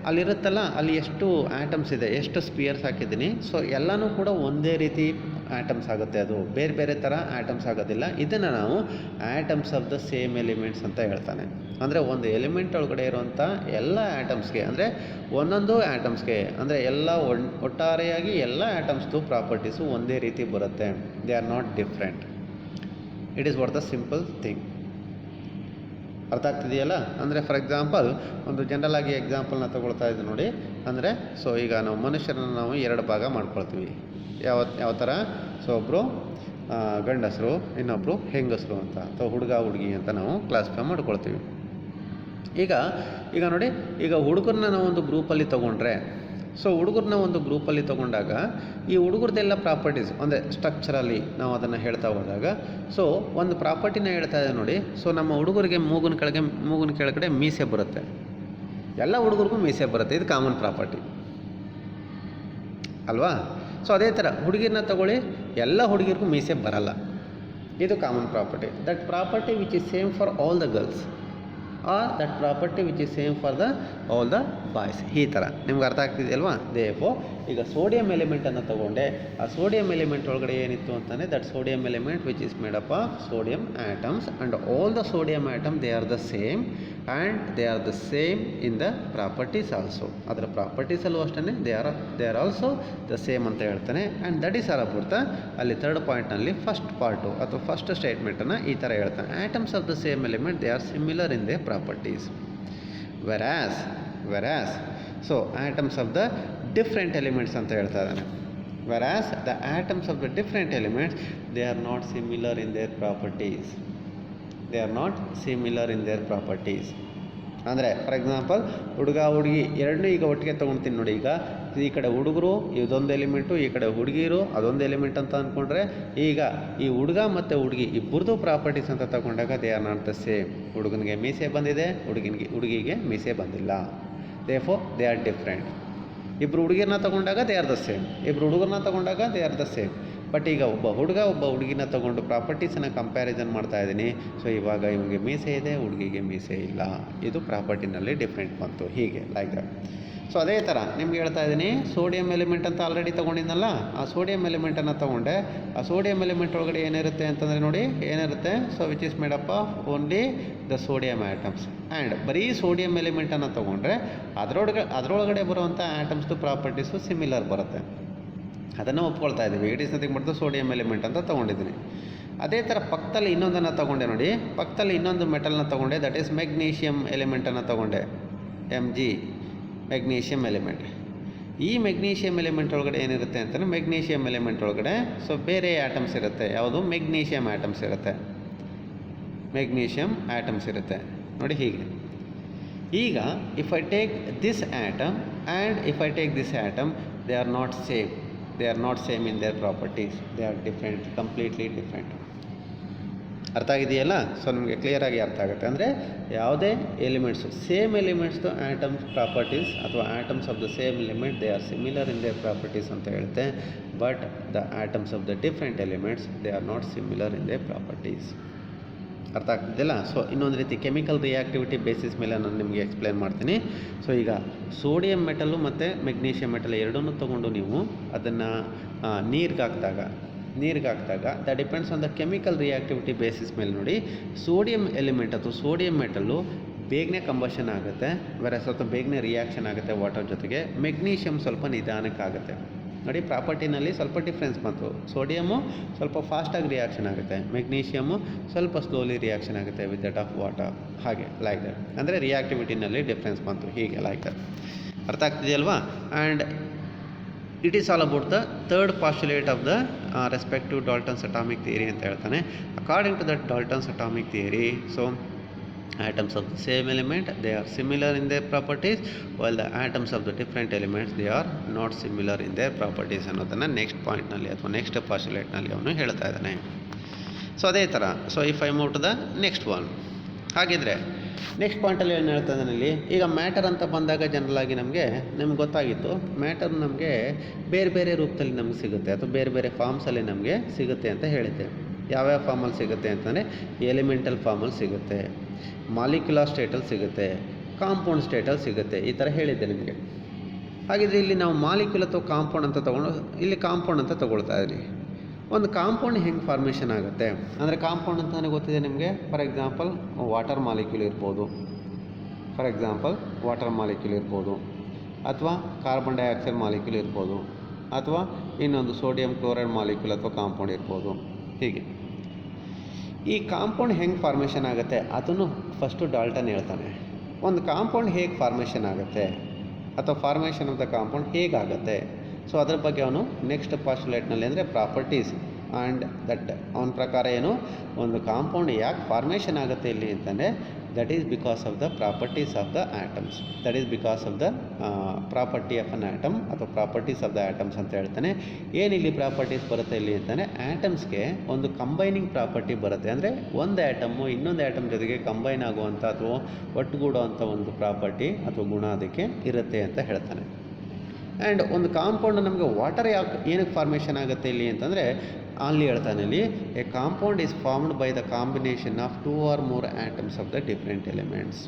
ಅಲ್ಲಿರುತ್ತಲ್ಲ, ಅಲ್ಲಿ ಎಷ್ಟು ಆಟಮ್ಸ್ ಇದೆ, ಎಷ್ಟು ಸ್ಪಿಯರ್ಸ್ ಹಾಕಿದ್ದೀನಿ, ಸೊ ಎಲ್ಲನೂ ಕೂಡ ಒಂದೇ ರೀತಿ ಆಟಮ್ಸ್ ಆಗುತ್ತೆ. ಅದು ಬೇರೆ ಬೇರೆ ಥರ ಆಟಮ್ಸ್ ಆಗೋದಿಲ್ಲ. ಇದನ್ನು ನಾವು atoms of the same elements ಅಂತ ಹೇಳ್ತಾನೆ. ಅಂದರೆ ಒಂದು ಎಲಿಮೆಂಟ್ ಒಳಗಡೆ ಇರುವಂಥ ಎಲ್ಲ ಆಟಮ್ಸ್ಗೆ, ಅಂದರೆ ಒಂದೊಂದು ಆಟಮ್ಸ್ಗೆ, ಅಂದರೆ ಎಲ್ಲ ಒಟ್ಟಾರೆಯಾಗಿ ಎಲ್ಲ ಆಟಮ್ಸ್ದು ಪ್ರಾಪರ್ಟೀಸು ಒಂದೇ ರೀತಿ ಬರುತ್ತೆ. They are not different. It is what the simple thing. ಅರ್ಥ ಆಗ್ತಿದೆಯಲ್ಲ? ಅಂದರೆ ಫಾರ್ ಎಕ್ಸಾಂಪಲ್ ಒಂದು ಜನರಲ್ ಆಗಿ ಎಕ್ಸಾಂಪಲ್ನ ತಗೊಳ್ತಾ ಇದ್ದೀವಿ ನೋಡಿ. ಅಂದರೆ ಸೊ ಈಗ ನಾವು ಮನುಷ್ಯರನ್ನು ನಾವು ಎರಡು ಭಾಗ ಮಾಡ್ಕೊಳ್ತೀವಿ. ಯಾವ ಥರ? ಸೊ ಒಬ್ಬರು ಗಂಡಸರು, ಇನ್ನೊಬ್ಬರು ಹೆಂಗಸರು ಅಂತ, ಅಥವಾ ಹುಡುಗ ಹುಡುಗಿ ಅಂತ ನಾವು ಕ್ಲಾಸಿಫೈ ಮಾಡ್ಕೊಳ್ತೀವಿ. ಈಗ ನೋಡಿ, ಈಗ ಹುಡುಗರನ್ನ ನಾವು ಒಂದು ಗ್ರೂಪಲ್ಲಿ ತೊಗೊಂಡ್ರೆ, ಸೊ ಹುಡುಗರನ್ನ ಒಂದು ಗ್ರೂಪಲ್ಲಿ ತೊಗೊಂಡಾಗ ಈ ಹುಡುಗರದೆಲ್ಲ ಪ್ರಾಪರ್ಟೀಸ್ ಅಂದರೆ ಸ್ಟ್ರಕ್ಚರಲ್ಲಿ ನಾವು ಅದನ್ನು ಹೇಳ್ತಾ ಹೋದಾಗ, ಸೊ ಒಂದು ಪ್ರಾಪರ್ಟಿನ ಹೇಳ್ತಾ ಇದೆ ನೋಡಿ. ಸೊ ನಮ್ಮ ಹುಡುಗರಿಗೆ ಮೂಗಿನ ಕೆಳಗಡೆ ಮೀಸೆ ಬರುತ್ತೆ. ಎಲ್ಲ ಹುಡುಗರಿಗೂ ಮೀಸೆ ಬರುತ್ತೆ. ಇದು ಕಾಮನ್ ಪ್ರಾಪರ್ಟಿ ಅಲ್ವಾ? ಸೊ ಅದೇ ಥರ ಹುಡುಗಿರನ್ನ ತಗೊಳ್ಳಿ, ಎಲ್ಲ ಹುಡುಗಿರಿಗೂ ಮೀಸೆ ಬರಲ್ಲ. ಇದು common property. That property which is same for all the girls. Or that property which is same for the all the boys. ಈ ಥರ ನಿಮ್ಗೆ ಅರ್ಥ ಆಗ್ತಿದೆಯಲ್ವಾ? ದೇಫೋ ಈಗ ಸೋಡಿಯಂ ಎಲಿಮೆಂಟನ್ನು ತಗೊಂಡೆ, ಆ ಸೋಡಿಯಂ ಎಲಿಮೆಂಟ್ ಒಳಗಡೆ ಏನಿತ್ತು ಅಂತಂದರೆ that sodium element which is made up of sodium atoms and all the sodium atom they are the same and they are the same in the properties also. ಅದರ ಪ್ರಾಪರ್ಟೀಸಲ್ಲೂ ಅಷ್ಟೇ they are also the same ಅಂತ ಹೇಳ್ತಾನೆ. And that is all about the ಅಲ್ಲಿ ಥರ್ಡ್ ಪಾಯಿಂಟ್ನಲ್ಲಿ ಫಸ್ಟ್ ಪಾರ್ಟು ಅಥವಾ ಫಸ್ಟ್ ಸ್ಟೇಟ್ಮೆಂಟನ್ನು ಈ ಥರ ಹೇಳ್ತಾನೆ. Atoms of the same element they are similar in they properties. ವೆರಾಸ್ so atoms of the different elements ಅಂತ ಹೇಳ್ತಾ ಇದ್ದಾನೆ. whereas the atoms of the different elements they are not similar in their properties. ಅಂದರೆ ಫಾರ್ ಎಕ್ಸಾಂಪಲ್ ಹುಡುಗ ಹುಡುಗಿ ಎರಡನ್ನೂ ಈಗ ಒಟ್ಟಿಗೆ ತೊಗೊಳ್ತೀನಿ ನೋಡಿ. ಈಗ ಈ ಕಡೆ ಹುಡುಗರು ಇದೊಂದು ಎಲಿಮೆಂಟು, ಈ ಕಡೆ ಹುಡುಗಿರು ಅದೊಂದು ಎಲಿಮೆಂಟ್ ಅಂತ ಅಂದ್ಕೊಂಡ್ರೆ, ಈಗ ಈ ಹುಡುಗ ಮತ್ತು ಹುಡುಗಿ ಇಬ್ಬರದು ಪ್ರಾಪರ್ಟೀಸ್ ಅಂತ ತಗೊಂಡಾಗ they are not the same. ಹುಡುಗನಿಗೆ ಮೀಸೆ ಬಂದಿದೆ, ಹುಡುಗಿಗೆ ಮೀಸೆ ಬಂದಿಲ್ಲ. Therefore they are different. ಇಬ್ಬರು ಹುಡುಗಿಯರನ್ನ ತೊಗೊಂಡಾಗ ದೇ ಆರ್ ದ ಸೇಮ್, ಇಬ್ಬರು ಹುಡುಗರನ್ನ ತೊಗೊಂಡಾಗ they are the same. But ಈಗ ಒಬ್ಬ ಹುಡುಗಿನ ತೊಗೊಂಡು ಪ್ರಾಪರ್ಟೀಸನ್ನು ಕಂಪ್ಯಾರಿಸನ್ ಮಾಡ್ತಾ ಇದ್ದೀನಿ. ಸೊ ಇವಾಗ ಇವನಿಗೆ ಮೀಸೆ ಇದೆ, ಹುಡುಗಿಗೆ ಮೀಸೆ ಇಲ್ಲ. ಇದು ಪ್ರಾಪರ್ಟಿನಲ್ಲಿ ಡಿಫ್ರೆಂಟ್ ಬಂತು. ಹೀಗೆ ಲೈಕ್ ದಟ್. ಸೊ ಅದೇ ಥರ ನಿಮ್ಗೆ ಹೇಳ್ತಾ ಇದ್ದೀನಿ, ಸೋಡಿಯಂ ಎಲಿಮೆಂಟ್ ಅಂತ ಆಲ್ರೆಡಿ ತೊಗೊಂಡಿದ್ನಲ್ಲ, ಆ ಸೋಡಿಯಂ ಎಲಿಮೆಂಟನ್ನು ತೊಗೊಂಡೆ. ಆ ಸೋಡಿಯಂ ಎಲಿಮೆಂಟ್ ಒಳಗಡೆ ಏನಿರುತ್ತೆ ಅಂತಂದರೆ ನೋಡಿ ಏನಿರುತ್ತೆ, so which is made up of only the sodium atoms. And ಬರೀ ಸೋಡಿಯಂ ಎಲಿಮೆಂಟನ್ನು ತೊಗೊಂಡ್ರೆ ಅದರೊಳಗಡೆ ಬರುವಂಥ ಆಟಮ್ಸ್ದು ಪ್ರಾಪರ್ಟೀಸು ಸಿಮಿಲರ್ ಬರುತ್ತೆ. ಅದನ್ನು ಒಪ್ಕೊಳ್ತಾ ಇದ್ದೀವಿ. It is nothing but the sodium element ಅಂತ ತೊಗೊಂಡಿದ್ದೀನಿ. ಅದೇ ಥರ ಪಕ್ಕದಲ್ಲಿ ಇನ್ನೊಂದನ್ನು ತೊಗೊಂಡೆ ನೋಡಿ, ಪಕ್ಕದಲ್ಲಿ ಇನ್ನೊಂದು ಮೆಟಲ್ನ ತೊಗೊಂಡೆ, ದಟ್ ಈಸ್ ಮೆಗ್ನೀಷಿಯಂ ಎಲಿಮೆಂಟನ್ನು ತೊಗೊಂಡೆ, Mg ಮೆಗ್ನೀಷಿಯಂ ಎಲಿಮೆಂಟ್. ಈ ಮೆಗ್ನೀಷಿಯಂ ಎಲಿಮೆಂಟ್ ಒಳಗಡೆ ಏನಿರುತ್ತೆ ಅಂತಂದರೆ, ಮೆಗ್ನೀಷಿಯಂ ಎಲಿಮೆಂಟ್ ಒಳಗಡೆ ಸೊ ಬೇರೆ ಆಟಮ್ಸ್ ಇರುತ್ತೆ. ಯಾವುದು? ಮೆಗ್ನೀಷಿಯಂ ಆಟಮ್ಸ್ ಇರುತ್ತೆ. ಮೆಗ್ನೀಷಿಯಂ ಆಟಮ್ಸ್ ಇರುತ್ತೆ ನೋಡಿ ಹೀಗೆ. ಈಗ if I take this atom and if I take this atom, they R not same. They are not same in their properties. They are different, completely different. ಅರ್ಥ ಆಗಿದೆಯಲ್ಲ? ಸೊ ನಿಮಗೆ ಕ್ಲಿಯರಾಗಿ ಅರ್ಥ ಆಗುತ್ತೆ. ಅಂದರೆ ಯಾವುದೇ ಎಲಿಮೆಂಟ್ಸು ಸೇಮ್ ಎಲಿಮೆಂಟ್ಸ್ದು ಆಟಮ್ಸ್ ಪ್ರಾಪರ್ಟೀಸ್ ಅಥವಾ atoms of the same element they are similar in their properties ಅಂತ ಹೇಳುತ್ತೆ. But the atoms of the different elements they are not similar in their properties. ಅರ್ಥ ಆಗ್ತಿದ್ದಿಲ್ಲ? ಸೊ ಇನ್ನೊಂದು ರೀತಿ ಕೆಮಿಕಲ್ ರಿಯಾಕ್ಟಿವಿಟಿ ಬೇಸಿಸ್ ಮೇಲೆ ನಾನು ನಿಮಗೆ ಎಕ್ಸ್ಪ್ಲೇನ್ ಮಾಡ್ತೀನಿ. ಸೊ ಈಗ ಸೋಡಿಯಂ ಮೆಟಲು ಮತ್ತು ಮೆಗ್ನೀಷಿಯಂ ಮೆಟಲ್ ಎರಡನ್ನೂ ತೊಗೊಂಡು ನೀವು ಅದನ್ನು ನೀರಿಗೆ ಹಾಕಿದಾಗ the depends on the chemical reactivity basis ಮೇಲೆ ನೋಡಿ, ಸೋಡಿಯಂ ಎಲಿಮೆಂಟ್ ಅಥವಾ ಸೋಡಿಯಂ ಮೆಟಲ್ಲು ಬೇಗನೆ ಕಂಬಷನ್ ಆಗುತ್ತೆ, ಸ್ವಲ್ಪ ಬೇಗನೆ ರಿಯಾಕ್ಷನ್ ಆಗುತ್ತೆ ವಾಟರ್ ಜೊತೆಗೆ. ಮೆಗ್ನೀಷಿಯಮ್ ಸ್ವಲ್ಪ ನಿಧಾನಕ್ಕಾಗುತ್ತೆ ನೋಡಿ. ಪ್ರಾಪರ್ಟಿನಲ್ಲಿ ಸ್ವಲ್ಪ ಡಿಫ್ರೆನ್ಸ್ ಬಂತು. ಸೋಡಿಯಮ್ಮು ಸ್ವಲ್ಪ ಫಾಸ್ಟಾಗಿ ರಿಯಾಕ್ಷನ್ ಆಗುತ್ತೆ, ಮೆಗ್ನೀಷಿಯಮ್ಮು ಸ್ವಲ್ಪ ಸ್ಲೋಲಿ ರಿಯಾಕ್ಷನ್ ಆಗುತ್ತೆ ವಿತ್ ದಟ್ ಆಫ್ ವಾಟರ್. ಹಾಗೆ ಲೈಕ್ ದಟ್. ಅಂದರೆ ರಿಯಾಕ್ಟಿವಿಟಿನಲ್ಲಿ ಡಿಫ್ರೆನ್ಸ್ ಬಂತು. ಹೀಗೆ ಲೈಕ್ ದಟ್. ಅರ್ಥ ಆಗ್ತಿದೆಯಲ್ವಾ? And it is all about the third postulate of the respective Dalton's atomic theory ಅಂತ ಹೇಳ್ತಾನೆ. According to that Dalton's atomic theory, so atoms of the same element they are similar in their properties, while the atoms of the different elements they are not similar in their properties ಅನ್ನೋದನ್ನು ನೆಕ್ಸ್ಟ್ ಪಾಯಿಂಟ್ನಲ್ಲಿ ಅಥವಾ ನೆಕ್ಸ್ಟ್ ಪಾಸ್ಟುಲೇಟ್ನಲ್ಲಿ ಅವನು ಹೇಳ್ತಾ ಇದ್ದಾನೆ. ಸೊ ಅದೇ ಥರ. So if I move to the next one. ಹಾಗಿದ್ರೆ ನೆಕ್ಸ್ಟ್ ಪಾಯಿಂಟಲ್ಲಿ ಏನು ಹೇಳ್ತಾ ಇದ್ದಾನೆ ಇಲ್ಲಿ, ಈಗ ಮ್ಯಾಟರ್ ಅಂತ ಬಂದಾಗ ಜನರಲಾಗಿ ನಮಗೆ ಗೊತ್ತಾಗಿತ್ತು, ಮ್ಯಾಟರ್ ನಮಗೆ ಬೇರೆ ಬೇರೆ ರೂಪದಲ್ಲಿ ನಮಗೆ ಸಿಗುತ್ತೆ ಅಥವಾ ಬೇರೆ ಬೇರೆ ಫಾರ್ಮ್ಸಲ್ಲಿ ನಮಗೆ ಸಿಗುತ್ತೆ ಅಂತ ಹೇಳಿದ್ದೆ. ಯಾವ್ಯಾವ ಫಾರ್ಮಲ್ಲಿ ಸಿಗುತ್ತೆ ಅಂತಂದರೆ, ಎಲಿಮೆಂಟಲ್ ಫಾರ್ಮಲ್ಲಿ ಸಿಗುತ್ತೆ, ಮಾಲಿಕ್ಯುಲರ್ ಸ್ಟೇಟಲ್ಲಿ ಸಿಗುತ್ತೆ, ಕಾಂಪೌಂಡ್ ಸ್ಟೇಟಲ್ಲಿ ಸಿಗುತ್ತೆ, ಈ ಥರ ಹೇಳಿದ್ದೆ ನಿಮಗೆ. ಹಾಗಿದ್ರೆ ಇಲ್ಲಿ ನಾವು ಮಾಲಿಕ್ಯುಲ್ ಅಥವಾ ಕಾಂಪೌಂಡ್ ಅಂತ ತೊಗೊಂಡು ಇಲ್ಲಿ ಕಾಂಪೌಂಡ್ ಅಂತ ತೊಗೊಳ್ತಾ ಇದ್ದೀವಿ. ಒಂದು ಕಾಂಪೌಂಡ್ ಹೆಂಗೆ ಫಾರ್ಮೇಷನ್ ಆಗುತ್ತೆ ಅಂದರೆ, ಕಾಂಪೌಂಡ್ ಅಂತ ನನಗೆ ಗೊತ್ತಿದೆ ನಿಮಗೆ. ಫಾರ್ ಎಕ್ಸಾಂಪಲ್ ವಾಟರ್ ಮಾಲಿಕ್ಯೂಲ್ ಇರ್ಬೋದು, ಅಥವಾ ಕಾರ್ಬನ್ ಡೈಆಕ್ಸೈಡ್ ಮಾಲಿಕ್ಯೂಲ್ ಇರ್ಬೋದು, ಅಥವಾ ಇನ್ನೊಂದು ಸೋಡಿಯಂ ಕ್ಲೋರೈಡ್ ಮಾಲಿಕ್ಯೂಲ್ ಅಥವಾ ಕಾಂಪೌಂಡ್ ಇರ್ಬೋದು. ಹೀಗೆ ಈ ಕಾಂಪೌಂಡ್ ಹೆಂಗೆ ಫಾರ್ಮೇಷನ್ ಆಗುತ್ತೆ ಅದನ್ನು ಫಸ್ಟು ಡಾಲ್ಟನ್ ಹೇಳ್ತಾನೆ. ಒಂದು ಕಾಂಪೌಂಡ್ ಹೇಗೆ ಫಾರ್ಮೇಷನ್ ಆಗುತ್ತೆ ಅಥವಾ ಫಾರ್ಮೇಷನ್ ಆಫ್ ದ ಕಾಂಪೌಂಡ್ ಹೇಗಾಗುತ್ತೆ, ಸೊ ಅದ್ರ ಬಗ್ಗೆ ಅವನು ನೆಕ್ಸ್ಟ್ ಪಾಸ್ಟುಲೇಟ್ನಲ್ಲಿ ಅಂದರೆ ಪ್ರಾಪರ್ಟೀಸ್ ಆ್ಯಂಡ್ ದಟ್ ಅವನ ಪ್ರಕಾರ ಏನು, ಒಂದು ಕಾಂಪೌಂಡ್ ಯಾಕೆ ಫಾರ್ಮೇಷನ್ ಆಗುತ್ತೆ ಇಲ್ಲಿ ಅಂತಂದರೆ, that is because of the properties of the atoms. That is because of the property of an atom ಅಥವಾ ಪ್ರಾಪರ್ಟೀಸ್ ಆಫ್ ದ ಆಟಮ್ಸ್ ಅಂತ ಹೇಳ್ತಾನೆ. ಏನಿಲ್ಲಿ ಪ್ರಾಪರ್ಟೀಸ್ ಬರುತ್ತೆ ಇಲ್ಲಿ ಅಂತಂದರೆ, ಆಟಮ್ಸ್ಗೆ ಒಂದು ಕಂಬೈನಿಂಗ್ ಪ್ರಾಪರ್ಟಿ ಬರುತ್ತೆ. ಅಂದರೆ ಒಂದು ಆಟಮು ಇನ್ನೊಂದು ಆಟಮ್ ಜೊತೆಗೆ ಕಂಬೈನ್ ಆಗುವಂಥ ಅಥವಾ ಒಟ್ಟುಗೂಡುವಂಥ ಒಂದು ಪ್ರಾಪರ್ಟಿ ಅಥವಾ ಗುಣ ಅದಕ್ಕೆ ಇರುತ್ತೆ ಅಂತ ಹೇಳ್ತಾನೆ. ಆ್ಯಂಡ್ ಒಂದು ಕಾಂಪೌಂಡ್ ನಮಗೆ ವಾಟರ್ ಏನಕ್ಕೆ ಫಾರ್ಮೇಷನ್ ಆಗುತ್ತೆ ಇಲ್ಲಿ ಅಂತಂದರೆ, ಅಲ್ಲಿ ಹೇಳ್ತಾನೆ ಇಲ್ಲಿ a compound is formed by the combination of 2 or more atoms of the different elements.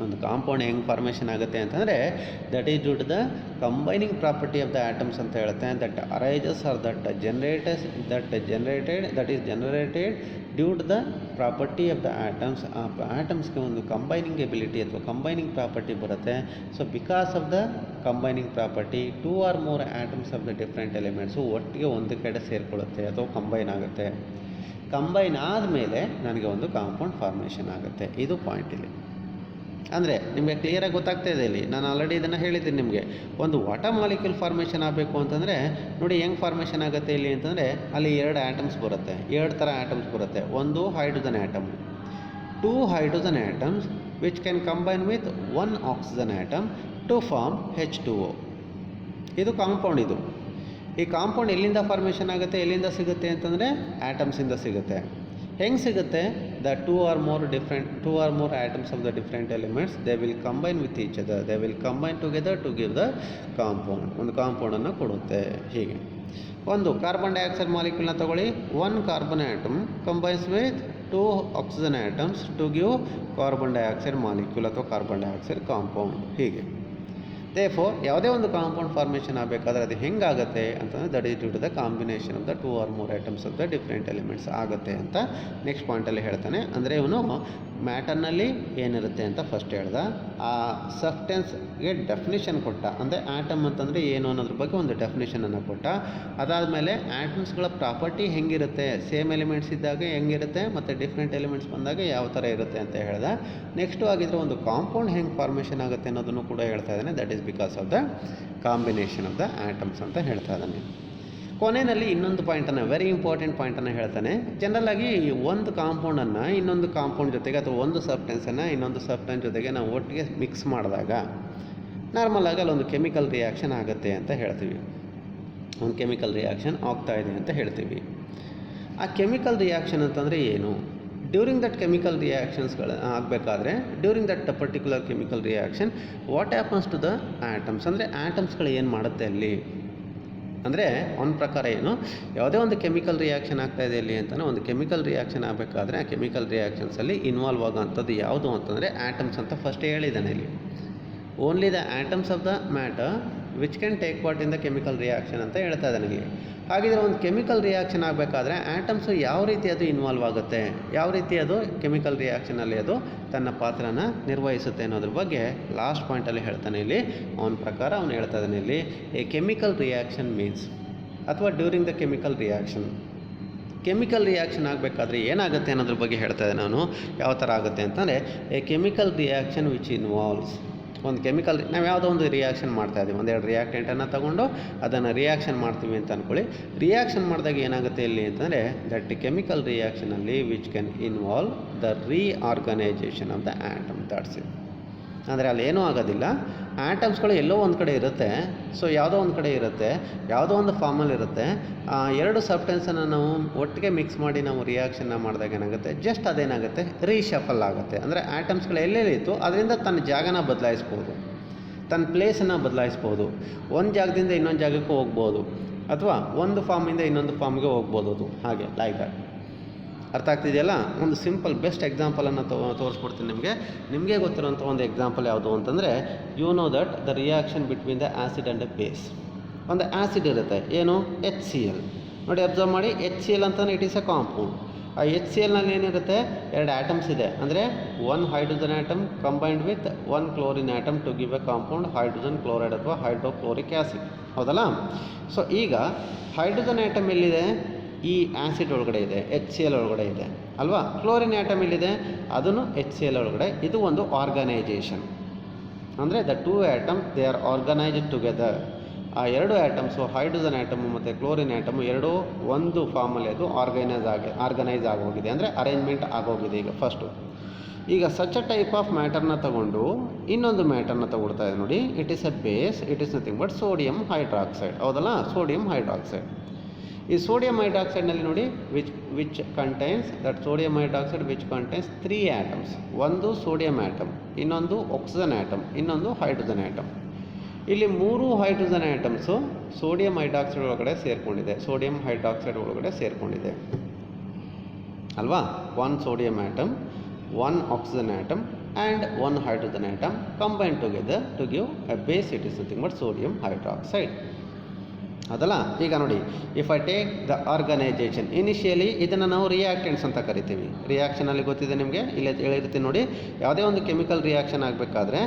ಒಂದು ಕಾಂಪೌಂಡ್ ಹೆಂಗೆ ಫಾರ್ಮೇಷನ್ ಆಗುತ್ತೆ ಅಂತಂದರೆ that is due to the combining property of the atoms ಅಂತ ಹೇಳುತ್ತೆ. That arises or that generated due to the property of the atoms. ಆ ಆಟಮ್ಸ್ಗೆ ಒಂದು ಕಂಬೈನಿಂಗ್ ಎಬಿಲಿಟಿ ಅಥವಾ ಕಂಬೈನಿಂಗ್ ಪ್ರಾಪರ್ಟಿ ಬರುತ್ತೆ. So because of the combining property 2 or more atoms of the different elements ಒಟ್ಟಿಗೆ ಒಂದು ಕಡೆ ಸೇರಿಕೊಳ್ಳುತ್ತೆ ಅಥವಾ ಕಂಬೈನ್ ಆಗುತ್ತೆ. ಕಂಬೈನ್ ಆದಮೇಲೆ ನನಗೆ ಒಂದು ಕಾಂಪೌಂಡ್ ಫಾರ್ಮೇಷನ್ ಆಗುತ್ತೆ. ಇದು ಪಾಯಿಂಟ್ ಇಲ್ಲಿ. ಅಂದರೆ ನಿಮಗೆ ಕ್ಲಿಯರಾಗಿ ಗೊತ್ತಾಗ್ತಾ ಇದೆ ಇಲ್ಲಿ. ನಾನು ಆಲ್ರೆಡಿ ಇದನ್ನು ಹೇಳಿದ್ದೀನಿ ನಿಮಗೆ. ಒಂದು ವಾಟರ್ ಮಾಲಿಕ್ಯೂಲ್ ಫಾರ್ಮೇಷನ್ ಆಗಬೇಕು ಅಂತಂದರೆ ನೋಡಿ ಹೆಂಗೆ ಫಾರ್ಮೇಷನ್ ಆಗುತ್ತೆ ಇಲ್ಲಿ ಅಂತಂದರೆ ಅಲ್ಲಿ 2 ಆಟಮ್ಸ್ ಬರುತ್ತೆ. 2 ಥರ ಆಟಮ್ಸ್ ಬರುತ್ತೆ. ಒಂದು hydrogen atom, 2 hydrogen atoms which can combine with 1 oxygen atom to form H2O. ಇದು ಕಾಂಪೌಂಡ್. ಇದು ಈ ಕಾಂಪೌಂಡ್ ಎಲ್ಲಿಂದ ಫಾರ್ಮೇಷನ್ ಆಗುತ್ತೆ, ಎಲ್ಲಿಂದ ಸಿಗುತ್ತೆ ಅಂತಂದರೆ ಆಟಮ್ಸಿಂದ ಸಿಗುತ್ತೆ. ಹೆಂಗೆ ಸಿಗುತ್ತೆ? The 2 or more atoms of the different elements, they will combine with each other, they will combine together to give the compound. ಒಂದು ಕಾಂಪೌಂಡನ್ನು ಕೊಡುತ್ತೆ. ಹೀಗೆ ಒಂದು ಕಾರ್ಬನ್ ಡೈಆಕ್ಸೈಡ್ ಮಾಲಿಕ್ಯೂಲ್ನ ತಗೊಳ್ಳಿ. 1 carbon atom combines with 2 oxygen atoms to give carbon dioxide molecule ಅಥವಾ ಕಾರ್ಬನ್ ಡೈಆಕ್ಸೈಡ್ ಕಾಂಪೌಂಡ್. ಹೀಗೆ ದೇರ್ಫೋರ್ ಯಾವುದೇ ಒಂದು ಕಾಂಪೌಂಡ್ ಫಾರ್ಮೇಷನ್ ಆಗಬೇಕಾದ್ರೆ ಅದು ಹೆಂಗಾಗುತ್ತೆ ಅಂತಂದರೆ that is due to the combination of the 2 or more atoms of the different elements ಆಗುತ್ತೆ ಅಂತ ನೆಕ್ಸ್ಟ್ ಪಾಯಿಂಟಲ್ಲಿ ಹೇಳ್ತಾನೆ. ಅಂದರೆ ಇವನು ಮ್ಯಾಟರ್ನಲ್ಲಿ ಏನಿರುತ್ತೆ ಅಂತ ಫಸ್ಟ್ ಹೇಳ್ದ. ಆ ಸಬ್ಸ್ಟೆನ್ಸ್ಗೆ ಡೆಫಿನೇಷನ್ ಕೊಟ್ಟ. ಅಂದರೆ ಆಟಮ್ ಅಂತಂದರೆ ಏನು ಅನ್ನೋದ್ರ ಬಗ್ಗೆ ಒಂದು ಡೆಫಿನೇಷನನ್ನು ಕೊಟ್ಟ. ಅದಾದಮೇಲೆ ಆಟಮ್ಸ್ಗಳ ಪ್ರಾಪರ್ಟಿ ಹೆಂಗಿರುತ್ತೆ, ಸೇಮ್ ಎಲಿಮೆಂಟ್ಸ್ ಇದ್ದಾಗ ಹೆಂಗಿರುತ್ತೆ ಮತ್ತು ಡಿಫ್ರೆಂಟ್ ಎಲಿಮೆಂಟ್ಸ್ ಬಂದಾಗ ಯಾವ ಥರ ಇರುತ್ತೆ ಅಂತ ಹೇಳ್ದ. ನೆಕ್ಸ್ಟು ಆಗಿದ್ರೆ ಒಂದು ಕಾಂಪೌಂಡ್ ಹೆಂಗೆ ಫಾರ್ಮೇಷನ್ ಆಗುತ್ತೆ ಅನ್ನೋದನ್ನು ಕೂಡ ಹೇಳ್ತಾ ಇದ್ದಾನೆ. That is because of the combination of the atoms ಅಂತ ಹೇಳ್ತಾ ಇದ್ದಾನೆ. ಕೊನೆಯಲ್ಲಿ ಇನ್ನೊಂದು ಪಾಯಿಂಟನ್ನು, ವೆರಿ ಇಂಪಾರ್ಟೆಂಟ್ ಪಾಯಿಂಟನ್ನು ಹೇಳ್ತಾನೆ. ಜನರಲಾಗಿ ಒಂದು ಕಾಂಪೌಂಡನ್ನು ಇನ್ನೊಂದು ಕಾಂಪೌಂಡ್ ಜೊತೆಗೆ ಅಥವಾ ಒಂದು ಸಬ್ಸ್ಟೆನ್ಸನ್ನು ಇನ್ನೊಂದು ಸಬ್ಸ್ಟೆನ್ಸ್ ಜೊತೆಗೆ ನಾವು ಒಟ್ಟಿಗೆ ಮಿಕ್ಸ್ ಮಾಡಿದಾಗ ನಾರ್ಮಲಾಗಿ ಅಲ್ಲೊಂದು ಕೆಮಿಕಲ್ ರಿಯಾಕ್ಷನ್ ಆಗುತ್ತೆ ಅಂತ ಹೇಳ್ತೀವಿ. ಒಂದು ಕೆಮಿಕಲ್ ರಿಯಾಕ್ಷನ್ ಆಗ್ತಾ ಇದೆ ಅಂತ ಹೇಳ್ತೀವಿ. ಆ ಕೆಮಿಕಲ್ ರಿಯಾಕ್ಷನ್ ಅಂತಂದರೆ ಏನು? ಡ್ಯೂರಿಂಗ್ ದಟ್ ಕೆಮಿಕಲ್ ರಿಯಾಕ್ಷನ್ಸ್ಗಳು ಆಗಬೇಕಾದ್ರೆ during that particular chemical reaction what happens to the atoms, ಅಂದರೆ ಆಟಮ್ಸ್ಗಳು ಏನು ಮಾಡುತ್ತೆ ಅಲ್ಲಿ ಅಂದರೆ ಅವನ ಪ್ರಕಾರ ಏನು, ಯಾವುದೇ ಒಂದು ಕೆಮಿಕಲ್ ರಿಯಾಕ್ಷನ್ ಆಗ್ತಾಯಿದೆ ಇಲ್ಲಿ ಅಂತಲೇ ಒಂದು ಕೆಮಿಕಲ್ ರಿಯಾಕ್ಷನ್ ಆಗಬೇಕಾದ್ರೆ ಆ ಕೆಮಿಕಲ್ ರಿಯಾಕ್ಷನ್ಸಲ್ಲಿ ಇನ್ವಾಲ್ವ್ ಆಗೋಂಥದ್ದು ಯಾವುದು ಅಂತಂದರೆ ಆಟಮ್ಸ್ ಅಂತ ಫಸ್ಟ್ ಹೇಳಿದ್ದಾನೆ ಇಲ್ಲಿ. Only the atoms of the matter which can take part in the chemical reaction ಅಂತ ಹೇಳ್ತಾ ಇದ್ದಾನೆ ಇಲ್ಲಿ. ಹಾಗಿದ್ರೆ ಒಂದು ಕೆಮಿಕಲ್ ರಿಯಾಕ್ಷನ್ ಆಗಬೇಕಾದ್ರೆ ಆಟಮ್ಸು ಯಾವ ರೀತಿ ಅದು ಇನ್ವಾಲ್ವ್ ಆಗುತ್ತೆ, ಯಾವ ರೀತಿ ಅದು ಕೆಮಿಕಲ್ ರಿಯಾಕ್ಷನಲ್ಲಿ ಅದು ತನ್ನ ಪಾತ್ರನ ನಿರ್ವಹಿಸುತ್ತೆ ಅನ್ನೋದ್ರ ಬಗ್ಗೆ ಲಾಸ್ಟ್ ಪಾಯಿಂಟಲ್ಲಿ ಹೇಳ್ತಾನೆ ಇಲ್ಲಿ. ಅವನ ಪ್ರಕಾರ ಅವನು ಹೇಳ್ತಾ ಇದ್ದಾನೆ ಇಲ್ಲಿ ಎ ಕೆಮಿಕಲ್ ರಿಯಾಕ್ಷನ್ ಮೀನ್ಸ್ ಅಥವಾ ಡ್ಯೂರಿಂಗ್ ದ ಕೆಮಿಕಲ್ ರಿಯಾಕ್ಷನ್ ಆಗಬೇಕಾದ್ರೆ ಏನಾಗುತ್ತೆ ಅನ್ನೋದ್ರ ಬಗ್ಗೆ ಹೇಳ್ತಾ ಇದ್ದಾನೆ ನಾನು. ಯಾವ ಥರ ಆಗುತ್ತೆ ಅಂತಂದರೆ A chemical reaction which involves, ಒಂದು ಕೆಮಿಕಲ್ ನಾವು ಯಾವುದೋ ಒಂದು ರಿಯಾಕ್ಷನ್ ಮಾಡ್ತಾಯಿದ್ದೀವಿ, ಒಂದೆರಡು ರಿಯಾಕ್ಟೆಂಟನ್ನು ತಗೊಂಡು ಅದನ್ನು ರಿಯಾಕ್ಷನ್ ಮಾಡ್ತೀವಿ ಅಂತ ಅಂದ್ಕೊಳ್ಳಿ. ರಿಯಾಕ್ಷನ್ ಮಾಡಿದಾಗ ಏನಾಗುತ್ತೆ ಇಲ್ಲಿ ಅಂತಂದರೆ ದಟ್ ಕೆಮಿಕಲ್ ರಿಯಾಕ್ಷನಲ್ಲಿ which can involve the reorganisation of the atom. That's it. ಅಂದರೆ ಅಲ್ಲಿ ಏನೂ ಆಗೋದಿಲ್ಲ, ಆಟಮ್ಸ್ಗಳು ಎಲ್ಲೋ ಒಂದು ಕಡೆ ಇರುತ್ತೆ. ಸೊ ಯಾವುದೋ ಒಂದು ಕಡೆ ಇರುತ್ತೆ, ಯಾವುದೋ ಒಂದು ಫಾರ್ಮಲ್ಲಿ ಇರುತ್ತೆ. ಎರಡು ಸಬ್ಸ್ಟೆನ್ಸನ್ನು ನಾವು ಒಟ್ಟಿಗೆ ಮಿಕ್ಸ್ ಮಾಡಿ ನಾವು ರಿಯಾಕ್ಷನ್ನ ಮಾಡಿದಾಗ ಏನಾಗುತ್ತೆ, ಜಸ್ಟ್ ಅದೇನಾಗುತ್ತೆ ರೀಶಫಲ್ ಆಗುತ್ತೆ. ಅಂದರೆ ಆಟಮ್ಸ್ಗಳು ಎಲ್ಲೆಲ್ಲಿತ್ತು ಅದರಿಂದ ತನ್ನ ಜಾಗನ ಬದಲಾಯಿಸ್ಬೋದು, ತನ್ನ ಪ್ಲೇಸನ್ನು ಬದಲಾಯಿಸ್ಬೋದು. ಒಂದು ಜಾಗದಿಂದ ಇನ್ನೊಂದು ಜಾಗಕ್ಕೆ ಹೋಗ್ಬೋದು ಅಥವಾ ಒಂದು ಫಾರ್ಮಿಂದ ಇನ್ನೊಂದು ಫಾರ್ಮ್ಗೆ ಹೋಗ್ಬೋದು. ಅದು ಹಾಗೆ ಲೈಕ್ ದಟ್. ಅರ್ಥ ಆಗ್ತಿದೆಯಲ್ಲ? ಒಂದು ಸಿಂಪಲ್ ಬೆಸ್ಟ್ ಎಕ್ಸಾಂಪಲನ್ನು ತೋರಿಸ್ಕೊಡ್ತೀನಿ ನಿಮಗೆ ಗೊತ್ತಿರೋಂಥ ಒಂದು ಎಕ್ಸಾಂಪಲ್ ಯಾವುದು ಅಂತಂದರೆ you know that the reaction between the acid and the base. ಒಂದು ಆ್ಯಸಿಡ್ ಇರುತ್ತೆ, ಏನು HCl. ನೋಡಿ ಅಬ್ಸರ್ವ್ ಮಾಡಿ, HCl ಅಂತಲೇ ಇಟ್ ಈಸ್ ಎ ಕಾಂಪೌಂಡ್. ಆ HClನಲ್ಲಿ ಏನಿರುತ್ತೆ, 2 ಆಟಮ್ಸ್ ಇದೆ. ಅಂದರೆ 1 hydrogen atom combined with 1 chlorine atom to give a compound hydrogen chloride ಅಥವಾ ಹೈಡ್ರೋಕ್ಲೋರಿಕ್ ಆ್ಯಸಿಡ್. ಹೌದಲ್ಲ? ಸೊ ಈಗ ಹೈಡ್ರೋಜನ್ ಆಟಮ್ ಎಲ್ಲಿದೆ? ಈ ಆ್ಯಸಿಡ್ ಒಳಗಡೆ ಇದೆ, HCl ಒಳಗಡೆ ಇದೆ ಅಲ್ವಾ. ಕ್ಲೋರಿನ್ ಆಟಮ್ ಇಲ್ಲಿದೆ, ಅದನ್ನು HCl ಒಳಗಡೆ. ಇದು ಒಂದು ಆರ್ಗನೈಜೇಷನ್. ಅಂದರೆ the 2 atoms they are organised together. ಆ 2 ಆಟಮ್ಸು ಹೈಡ್ರೋಜನ್ ಆಟಮು ಮತ್ತು ಕ್ಲೋರಿನ್ ಆಟಮು ಎರಡೂ ಒಂದು ಫಾರ್ಮಲ್ಲಿ ಅದು ಆರ್ಗನೈಸ್ ಆಗೋಗಿದೆ, ಅಂದರೆ ಅರೇಂಜ್ಮೆಂಟ್ ಆಗೋಗಿದೆ. ಈಗ ಫಸ್ಟು ಈಗ ಸಚ್ ಅ ಟೈಪ್ ಆಫ್ ಮ್ಯಾಟರ್ನ ತಗೊಂಡು ಇನ್ನೊಂದು ಮ್ಯಾಟರ್ನ ತಗೊಳ್ತಾ ಇದೆ ನೋಡಿ. It is a base, it is nothing but sodium hydroxide. ಹೌದಲ್ಲ? Sodium hydroxide. ಈ ಸೋಡಿಯಂ ಹೈಡ್ರಾಕ್ಸೈಡ್ನಲ್ಲಿ ನೋಡಿ which contains that sodium hydroxide which contains 3 atoms. ಒಂದು ಸೋಡಿಯಂ ಆಟಮ್, ಇನ್ನೊಂದು ಆಕ್ಸಿಜನ್ ಆಟಮ್, ಇನ್ನೊಂದು ಹೈಡ್ರೋಜನ್ ಆಟಮ್. ಇಲ್ಲಿ 3 ಹೈಡ್ರೋಜನ್ ಆಟಮ್ಸು ಸೋಡಿಯಂ ಹೈಡ್ರಾಕ್ಸೈಡ್ ಒಳಗಡೆ ಸೇರಿಕೊಂಡಿದೆ, ಸೋಡಿಯಂ ಹೈಡ್ರಾಕ್ಸೈಡ್ ಒಳಗಡೆ ಸೇರಿಕೊಂಡಿದೆ ಅಲ್ವಾ. 1 sodium atom, 1 oxygen atom and 1 hydrogen atom combined together to give a base. It is nothing but sodium hydroxide. ಅದಲ್ಲ. ಈಗ ನೋಡಿ, if I take the organisation initially, ಇದನ್ನು ನಾವು ರಿಯಾಕ್ಟೆಂಟ್ಸ್ ಅಂತ ಕರಿತೀವಿ. ರಿಯಾಕ್ಷನಲ್ಲಿ ಗೊತ್ತಿದೆ ನಿಮಗೆ, ಇಲ್ಲಿ ಹೇಳಿರ್ತೀನಿ ನೋಡಿ, ಯಾವುದೇ ಒಂದು ಕೆಮಿಕಲ್ ರಿಯಾಕ್ಷನ್ ಆಗಬೇಕಾದ್ರೆ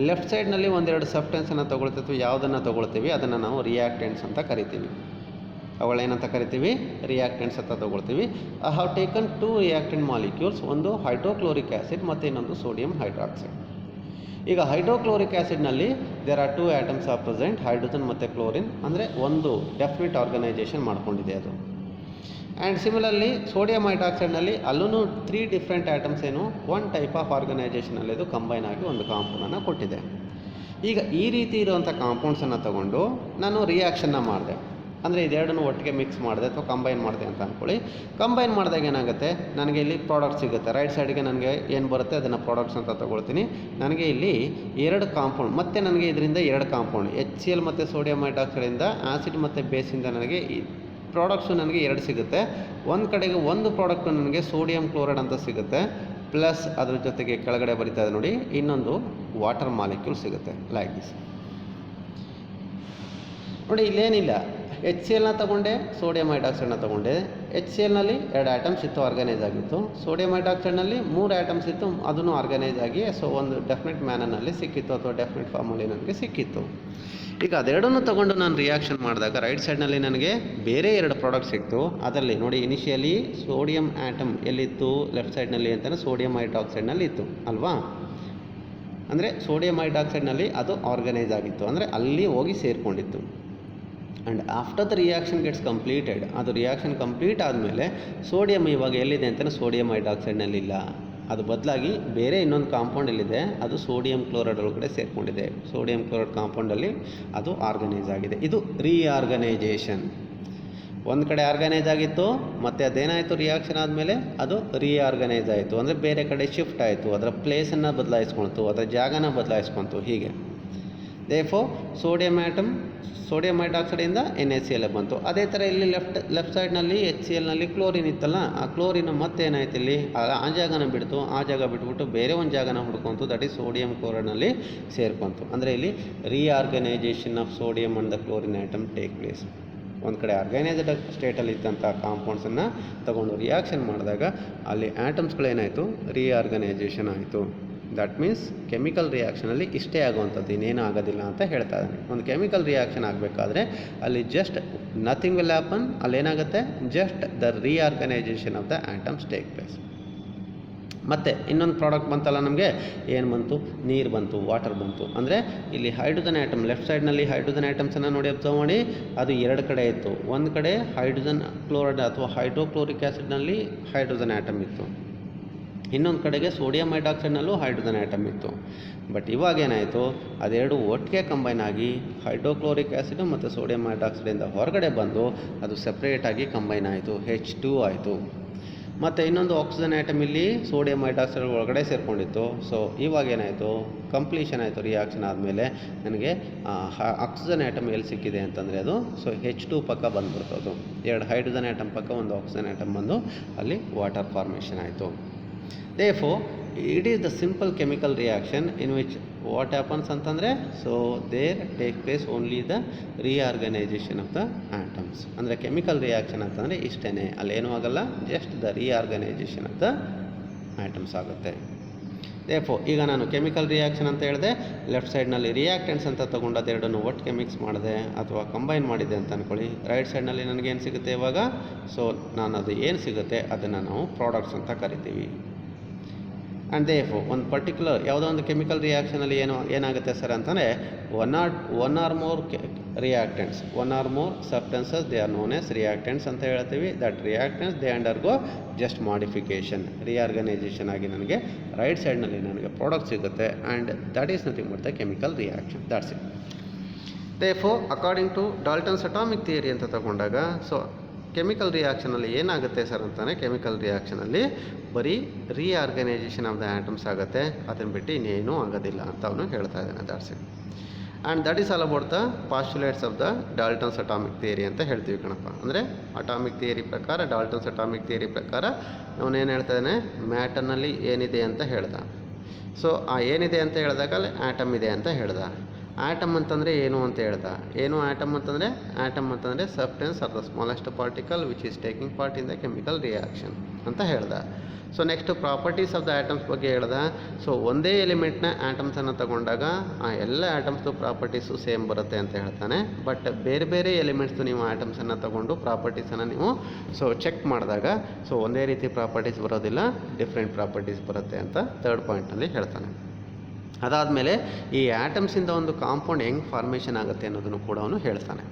ಲೆಫ್ಟ್ ಸೈಡ್ನಲ್ಲಿ ಒಂದೆರಡು ಸಬ್ಸ್ಟೆನ್ಸನ್ನು ತೊಗೊಳ್ತೀವಿ, ಯಾವುದನ್ನು ತೊಗೊಳ್ತೀವಿ ಅದನ್ನು ನಾವು ರಿಯಾಕ್ಟೆಂಟ್ಸ್ ಅಂತ ಕರಿತೀವಿ. ಅವುಗಳೇನಂತ ಕರಿತೀವಿ? ರಿಯಾಕ್ಟೆಂಟ್ಸ್ ಅಂತ ತೊಗೊಳ್ತೀವಿ. I have taken 2 reactant molecules, ಒಂದು ಹೈಡ್ರೋಕ್ಲೋರಿಕ್ ಆ್ಯಸಿಡ್ ಮತ್ತು ಇನ್ನೊಂದು ಸೋಡಿಯಂ ಹೈಡ್ರಾಕ್ಸೈಡ್. ಈಗ ಹೈಡ್ರೋಕ್ಲೋರಿಕ್ ಆ್ಯಸಿಡ್ನಲ್ಲಿ there are 2 atoms are present, hydrogen ಮತ್ತು ಕ್ಲೋರಿನ್, ಅಂದರೆ ಒಂದು ಡೆಫಿನಿಟ್ ಆರ್ಗನೈಜೇಷನ್ ಮಾಡ್ಕೊಂಡಿದೆ ಅದು. ಆ್ಯಂಡ್ ಸಿಮಿಲರ್ಲಿ ಸೋಡಿಯಂ ಹೈಡ್ರಾಕ್ಸೈಡ್ನಲ್ಲಿ ಅಲ್ಲೂ 3 ಡಿಫ್ರೆಂಟ್ ಆಟಮ್ಸ್ ಏನು, 1 ಟೈಪ್ ಆಫ್ ಆರ್ಗನೈಜೇಷನಲ್ಲಿ ಇದು ಕಂಬೈನ್ ಆಗಿ ಒಂದು ಕಾಂಪೌಂಡನ್ನು ಕೊಟ್ಟಿದೆ. ಈಗ ಈ ರೀತಿ ಇರುವಂಥ ಕಾಂಪೌಂಡ್ಸನ್ನು ತಗೊಂಡು ನಾನು ರಿಯಾಕ್ಷನ್ನ ಮಾಡಿದೆ, ಅಂದರೆ ಇದೆರಡನ್ನು ಒಟ್ಟಿಗೆ ಮಿಕ್ಸ್ ಮಾಡಿದೆ ಅಥವಾ ಕಂಬೈನ್ ಮಾಡಿದೆ ಅಂತ ಅಂದ್ಕೊಳ್ಳಿ. ಕಂಬೈನ್ ಮಾಡಿದಾಗ ಏನಾಗುತ್ತೆ, ನನಗೆ ಇಲ್ಲಿ ಪ್ರಾಡಕ್ಟ್ ಸಿಗುತ್ತೆ. ರೈಟ್ ಸೈಡ್ಗೆ ನನಗೆ ಏನು ಬರುತ್ತೆ ಅದನ್ನು ಪ್ರಾಡಕ್ಟ್ಸ್ ಅಂತ ತೊಗೊಳ್ತೀನಿ. ನನಗೆ ಇಲ್ಲಿ 2 ಕಾಂಪೌಂಡ್, ಮತ್ತು ನನಗೆ ಇದರಿಂದ 2 ಕಾಂಪೌಂಡ್ HCl ಮತ್ತು ಸೋಡಿಯಂ ಹೈಡ್ರಾಕ್ಸೈಡಿಂದ ಆ್ಯಸಿಡ್ ಮತ್ತು ಬೇಸಿಂದ ನನಗೆ ಈ ಪ್ರಾಡಕ್ಟ್ಸು ನನಗೆ 2 ಸಿಗುತ್ತೆ. ಒಂದು ಕಡೆಗೆ ಒಂದು ಪ್ರಾಡಕ್ಟು ನನಗೆ ಸೋಡಿಯಂ ಕ್ಲೋರೈಡ್ ಅಂತ ಸಿಗುತ್ತೆ, ಪ್ಲಸ್ ಅದ್ರ ಜೊತೆಗೆ ಕೆಳಗಡೆ ಬರಿತಾ ಇದೆ ನೋಡಿ, ಇನ್ನೊಂದು ವಾಟರ್ ಮಾಲಿಕ್ಯೂಲ್ ಸಿಗುತ್ತೆ. ಲೈಕ್ ದಿಸ್ ನೋಡಿ. ಇಲ್ಲೇನಿಲ್ಲ, HClನ ತೊಗೊಂಡೆ, ಸೋಡಿಯಂ ಹೈಡ್ರಾಕ್ಸೈಡ್ನ ತೊಗೊಂಡೆ. HClನಲ್ಲಿ 2 ಆಟಮ್ಸ್ ಇತ್ತು, ಆರ್ಗನೈಸ್ ಆಗಿತ್ತು. ಸೋಡಿಯಂ ಹೈಡ್ರಾಕ್ಸೈಡ್ನಲ್ಲಿ 3 ಆಟಮ್ಸ್ ಇತ್ತು, ಅದನ್ನು ಆರ್ಗನೈಸ್ ಆಗಿ ಒಂದು ಡೆಫಿನೆಟ್ ಮ್ಯಾನರ್ನಲ್ಲಿ ಸಿಕ್ಕಿತ್ತು ಅಥವಾ ಡೆಫಿನೆಟ್ ಫಾರ್ಮಲ್ಲಿ ನನಗೆ ಸಿಕ್ಕಿತ್ತು. ಈಗ ಅದೆರಡನ್ನು ತೊಗೊಂಡು ನಾನು ರಿಯಾಕ್ಷನ್ ಮಾಡಿದಾಗ ರೈಟ್ ಸೈಡ್ನಲ್ಲಿ ನನಗೆ ಬೇರೆ 2 ಪ್ರಾಡಕ್ಟ್ ಸಿಕ್ತು. ಅದರಲ್ಲಿ ನೋಡಿ, ಇನಿಷಿಯಲಿ ಸೋಡಿಯಂ ಆಟಮ್ ಎಲ್ಲಿತ್ತು, ಲೆಫ್ಟ್ ಸೈಡ್ನಲ್ಲಿ ಅಂತಲೇ ಸೋಡಿಯಂ ಹೈಡ್ರಾಕ್ಸೈಡ್ನಲ್ಲಿ ಇತ್ತು ಅಲ್ವಾ. ಅಂದರೆ ಸೋಡಿಯಂ ಹೈಡ್ರಾಕ್ಸೈಡ್ನಲ್ಲಿ ಅದು ಆರ್ಗನೈಸ್ ಆಗಿತ್ತು, ಅಂದರೆ ಅಲ್ಲಿ ಹೋಗಿ ಸೇರಿಕೊಂಡಿತ್ತು. And after the reaction gets completed, ಅದು ರಿಯಾಕ್ಷನ್ ಕಂಪ್ಲೀಟ್ ಆದಮೇಲೆ ಸೋಡಿಯಂ ಇವಾಗ ಎಲ್ಲಿದೆ ಅಂತಲೇ ಸೋಡಿಯಂ ಹೈಡ್ರಾಕ್ಸೈಡ್ನಲ್ಲಿಲ್ಲ, ಅದು ಬದಲಾಗಿ ಬೇರೆ ಇನ್ನೊಂದು ಕಾಂಪೌಂಡ್ ಎಲ್ಲಿದೆ, ಅದು ಸೋಡಿಯಂ ಕ್ಲೋರೈಡ್ ಒಳಗಡೆ ಸೇರಿಕೊಂಡಿದೆ. ಸೋಡಿಯಂ ಕ್ಲೋರೈಡ್ ಕಾಂಪೌಂಡಲ್ಲಿ ಅದು ಆರ್ಗನೈಸ್ ಆಗಿದೆ. ಇದು ರೀಆರ್ಗನೈಜೇಷನ್. ಒಂದು ಕಡೆ ಆರ್ಗನೈಸ್ ಆಗಿತ್ತು, ಮತ್ತು ಅದೇನಾಯಿತು ರಿಯಾಕ್ಷನ್ ಆದಮೇಲೆ ಅದು ರೀಆರ್ಗನೈಸ್ ಆಯಿತು, ಅಂದರೆ ಬೇರೆ ಕಡೆ ಶಿಫ್ಟ್ ಆಯಿತು, ಅದರ ಪ್ಲೇಸನ್ನು ಬದಲಾಯಿಸ್ಕೊಳ್ತು, ಅದರ ಜಾಗನ ಬದಲಾಯಿಸ್ಕೊಳ್ತು. ಹೀಗೆ ದೇಫೋ ಸೋಡಿಯಂ ಹೈಡ್ರಾಕ್ಸೈಡಿಂದ NaCl ಬಂತು. ಅದೇ ಥರ ಇಲ್ಲಿ ಲೆಫ್ಟ್ ಸೈಡ್ನಲ್ಲಿ HClನಲ್ಲಿ ಕ್ಲೋರಿನ್ ಇತ್ತಲ್ಲ, ಆ ಕ್ಲೋರಿನ್ ಮತ್ತೆ ಏನಾಯ್ತು ಇಲ್ಲಿ ಆ ಜಾಗನ ಬಿಡ್ತು, ಆ ಜಾಗ ಬಿಟ್ಬಿಟ್ಟು ಬೇರೆ ಒಂದು ಜಾಗನ ಹುಡ್ಕೊಂತು, ದಟ್ ಈಸ್ ಸೋಡಿಯಂ ಕ್ಲೋರೈಡ್ನಲ್ಲಿ ಸೇರ್ಕೊಂತು. ಅಂದರೆ ಇಲ್ಲಿ reorganisation of sodium and the chlorine atom take place. ಒಂದು ಕಡೆ ಆರ್ಗನೈಸ್ಡ್ ಸ್ಟೇಟಲ್ಲಿ ಇದ್ದಂಥ ಕಾಂಪೌಂಡ್ಸನ್ನು ತಗೊಂಡು ರಿಯಾಕ್ಷನ್ ಮಾಡಿದಾಗ ಅಲ್ಲಿ ಆಟಮ್ಸ್ಗಳೇನಾಯಿತು, ರೀಆರ್ಗನೈಜೇಷನ್ ಆಯಿತು. ದಟ್ ಮೀನ್ಸ್ ಕೆಮಿಕಲ್ ರಿಯಾಕ್ಷನಲ್ಲಿ ಇಷ್ಟೇ ಆಗುವಂಥದ್ದು, ಇನ್ನೇನು ಆಗೋದಿಲ್ಲ ಅಂತ ಹೇಳ್ತಾ ಇದ್ದಾನೆ. ಒಂದು ಕೆಮಿಕಲ್ ರಿಯಾಕ್ಷನ್ ಆಗಬೇಕಾದ್ರೆ ಅಲ್ಲಿ ಜಸ್ಟ್ ನಥಿಂಗ್ ವಿಲ್ ಹ್ಯಾಪನ್, ಅಲ್ಲೇನಾಗುತ್ತೆ, just the reorganisation of the atoms take place. ಮತ್ತು ಇನ್ನೊಂದು ಪ್ರಾಡಕ್ಟ್ ಬಂತಲ್ಲ ನಮಗೆ, ಏನು ಬಂತು, ನೀರು ಬಂತು, ವಾಟರ್ ಬಂತು. ಅಂದರೆ ಇಲ್ಲಿ ಹೈಡ್ರೋಜನ್ ಆಟಮ್, ಲೆಫ್ಟ್ ಸೈಡ್ನಲ್ಲಿ ಹೈಡ್ರೋಜನ್ ಆಟಮ್ಸನ್ನು ನೋಡಿ ಅಬ್ಸರ್ವ್ ಮಾಡಿ, ಅದು 2 ಕಡೆ ಇತ್ತು. ಒಂದು ಕಡೆ ಹೈಡ್ರೋಜನ್ ಕ್ಲೋರೈಡ್ ಅಥವಾ ಹೈಡ್ರೋಕ್ಲೋರಿಕ್ ಆ್ಯಸಿಡ್ನಲ್ಲಿ ಹೈಡ್ರೋಜನ್ ಆಟಮ್ ಇತ್ತು, ಇನ್ನೊಂದು ಕಡೆಗೆ ಸೋಡಿಯಂ ಹೈಡ್ರಾಕ್ಸೈಡ್ನಲ್ಲೂ ಹೈಡ್ರೋಜನ್ ಆಟಮ್ ಇತ್ತು. ಬಟ್ ಇವಾಗ ಏನಾಯಿತು, ಅದೆರಡು ಒಟ್ಟಿಗೆ ಕಂಬೈನ್ ಆಗಿ ಹೈಡ್ರೋಕ್ಲೋರಿಕ್ ಆ್ಯಸಿಡ್ ಮತ್ತು ಸೋಡಿಯಂ ಹೈಡ್ರಾಕ್ಸೈಡಿಂದ ಹೊರಗಡೆ ಬಂದು ಅದು ಸಪ್ರೇಟಾಗಿ ಕಂಬೈನ್ ಆಯಿತು, H2 ಆಯಿತು. ಮತ್ತು ಇನ್ನೊಂದು ಆಕ್ಸಿಜನ್ ಆಟಮ್ ಇಲ್ಲಿ ಸೋಡಿಯಂ ಹೈಡ್ರಾಕ್ಸೈಡ್ ಒಳಗಡೆ ಸೇರಿಕೊಂಡಿತ್ತು. ಸೊ ಇವಾಗ ಏನಾಯಿತು, ಕಂಪ್ಲೀಷನ್ ಆಯಿತು. ರಿಯಾಕ್ಷನ್ ಆದಮೇಲೆ ನನಗೆ ಆಕ್ಸಿಜನ್ ಆಟಮ್ ಎಲ್ಲಿ ಸಿಕ್ಕಿದೆ ಅಂತಂದರೆ ಅದು H2 ಪಕ್ಕ ಬಂದುಬಿಡ್ತದು. 2 ಹೈಡ್ರೋಜನ್ ಆಟಮ್ ಪಕ್ಕ ಒಂದು ಆಕ್ಸಿಜನ್ ಆಟಮ್ ಬಂದು ಅಲ್ಲಿ ವಾಟರ್ ಫಾರ್ಮೇಷನ್ ಆಯಿತು. Therefore, it is the simple chemical reaction in which what happens ಅಂತಂದರೆ, so there take place only the reorganization of the atoms. ಅಂದರೆ ಕೆಮಿಕಲ್ ರಿಯಾಕ್ಷನ್ ಅಂತಂದರೆ ಇಷ್ಟೇ, ಅಲ್ಲೇನೂ ಆಗಲ್ಲ, just the reorganization of the atoms ಆಗುತ್ತೆ. Therefore, ಈಗ ನಾನು ಕೆಮಿಕಲ್ ರಿಯಾಕ್ಷನ್ ಅಂತ ಹೇಳಿದೆ, ಲೆಫ್ಟ್ ಸೈಡ್ನಲ್ಲಿ ರಿಯಾಕ್ಟೆಂಟ್ಸ್ ಅಂತ ತೊಗೊಂಡು ಅದೆರಡನ್ನು ಒಟ್ಟಿಗೆ ಮಿಕ್ಸ್ ಮಾಡಿದೆ ಅಥವಾ ಕಂಬೈನ್ ಮಾಡಿದೆ ಅಂತ ಅಂದ್ಕೊಳ್ಳಿ. ರೈಟ್ ಸೈಡ್ನಲ್ಲಿ ನನಗೇನು ಸಿಗುತ್ತೆ ಇವಾಗ, ಸೊ ನಾನು ಅದು ಏನು ಸಿಗುತ್ತೆ ಅದನ್ನು ನಾವು ಪ್ರಾಡಕ್ಟ್ಸ್ ಅಂತ ಕರಿತೀವಿ. ಆ್ಯಂಡ್ ದೇಫೋ ಒಂದು ಪರ್ಟಿಕ್ಯುಲರ್ ಯಾವುದೋ ಒಂದು ಕೆಮಿಕಲ್ ರಿಯಾಕ್ಷನಲ್ಲಿ ಏನಾಗುತ್ತೆ ಸರ್ ಅಂತಂದರೆ, one or more reactants, one or more substances, they are known as reactants ಅಂತ ಹೇಳ್ತೀವಿ. That reactants they undergo just modification, reorganization ಆಗಿ ನನಗೆ ರೈಟ್ ಸೈಡ್ನಲ್ಲಿ ನನಗೆ ಪ್ರಾಡಕ್ಟ್ ಸಿಗುತ್ತೆ. And that is nothing but the chemical reaction, that's it. Therefore according to Dalton's atomic theory ಅಂತ ತಗೊಂಡಾಗ, ಸೊ ಕೆಮಿಕಲ್ ರಿಯಾಕ್ಷನಲ್ಲಿ ಏನಾಗುತ್ತೆ ಸರ್ ಅಂತಾನೆ, ಕೆಮಿಕಲ್ ರಿಯಾಕ್ಷನಲ್ಲಿ ಬರೀ ರೀಆರ್ಗನೈಜೇಷನ್ ಆಫ್ ದ ಆಟಮ್ಸ್ ಆಗುತ್ತೆ, ಅದನ್ನು ಬಿಟ್ಟು ಇನ್ನೇನೂ ಆಗೋದಿಲ್ಲ ಅಂತ ಅವನು ಹೇಳ್ತಾ ಇದ್ದಾನೆ. That's it. And that is all about the postulates of the Dalton's atomic theory ಅಂತ ಹೇಳ್ತೀವಿ ಕಣಪ್ಪ. ಅಂದರೆ ಅಟಾಮಿಕ್ ಥಿಯರಿ ಪ್ರಕಾರ, ಡಾಲ್ಟನ್ಸ್ ಅಟಾಮಿಕ್ ಥಿಯರಿ ಪ್ರಕಾರ ಅವನೇನು ಹೇಳ್ತಾನೆ, ಮ್ಯಾಟರ್ನಲ್ಲಿ ಏನಿದೆ ಅಂತ ಹೇಳ್ದ. ಸೊ ಆ ಏನಿದೆ ಅಂತ ಹೇಳಿದಾಗ ಅಲ್ಲಿ ಆ್ಯಟಮ್ ಇದೆ ಅಂತ ಹೇಳ್ದ. ಆ್ಯಟಮ್ ಅಂತಂದರೆ ಏನು ಅಂತ ಹೇಳ್ದ. ಏನು ಆ್ಯಟಮ್ ಅಂತಂದರೆ substance are the smallest particle which is taking part in the chemical reaction ಅಂತ ಹೇಳ್ದ. So next properties of the atoms ಬಗ್ಗೆ ಹೇಳ್ದ. ಸೊ ಒಂದೇ ಎಲಿಮೆಂಟ್ನ ಆ್ಯಟಮ್ಸನ್ನು ತಗೊಂಡಾಗ ಆ ಎಲ್ಲ ಆ್ಯಟಮ್ಸ್ದು ಪ್ರಾಪರ್ಟೀಸು ಸೇಮ್ ಬರುತ್ತೆ ಅಂತ ಹೇಳ್ತಾನೆ. ಬಟ್ ಬೇರೆ ಬೇರೆ ಎಲಿಮೆಂಟ್ಸ್ದು ನೀವು ಆ್ಯಟಮ್ಸನ್ನು ತಗೊಂಡು ಪ್ರಾಪರ್ಟೀಸನ್ನು ನೀವು ಚೆಕ್ ಮಾಡಿದಾಗ ಒಂದೇ ರೀತಿ ಪ್ರಾಪರ್ಟೀಸ್ ಬರೋದಿಲ್ಲ, ಡಿಫ್ರೆಂಟ್ ಪ್ರಾಪರ್ಟೀಸ್ ಬರುತ್ತೆ ಅಂತ ಥರ್ಡ್ ಪಾಯಿಂಟ್ನಲ್ಲಿ ಹೇಳ್ತಾನೆ. ಅದಾದಮೇಲೆ ಈ ಆ್ಯಟಮ್ಸಿಂದ ಒಂದು ಕಾಂಪೌಂಡ್ ಹೆಂಗೆ ಫಾರ್ಮೇಷನ್ ಆಗುತ್ತೆ ಅನ್ನೋದನ್ನು ಕೂಡ ಅವನು ಹೇಳ್ತಾನೆ.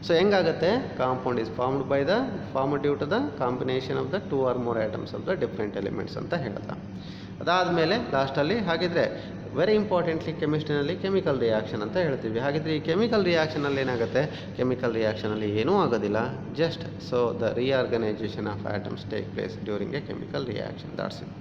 ಸೊ ಹೆಂಗಾಗುತ್ತೆ, compound is formed due to the combination of the 2 or more atoms of the different elements ಅಂತ ಹೇಳ್ದ. ಅದಾದಮೇಲೆ ಲಾಸ್ಟಲ್ಲಿ ಹಾಗಿದ್ರೆ ವೆರಿ ಇಂಪಾರ್ಟೆಂಟ್ಲಿ ಕೆಮಿಸ್ಟ್ರಿನಲ್ಲಿ ಕೆಮಿಕಲ್ ರಿಯಾಕ್ಷನ್ ಅಂತ ಹೇಳ್ತೀವಿ. ಹಾಗಿದ್ರೆ ಈ ಕೆಮಿಕಲ್ ರಿಯಾಕ್ಷನಲ್ಲಿ ಏನಾಗುತ್ತೆ, ಕೆಮಿಕಲ್ ರಿಯಾಕ್ಷನಲ್ಲಿ ಏನೂ ಆಗೋದಿಲ್ಲ, just the reorganisation of atoms take place during A chemical reaction, that's it.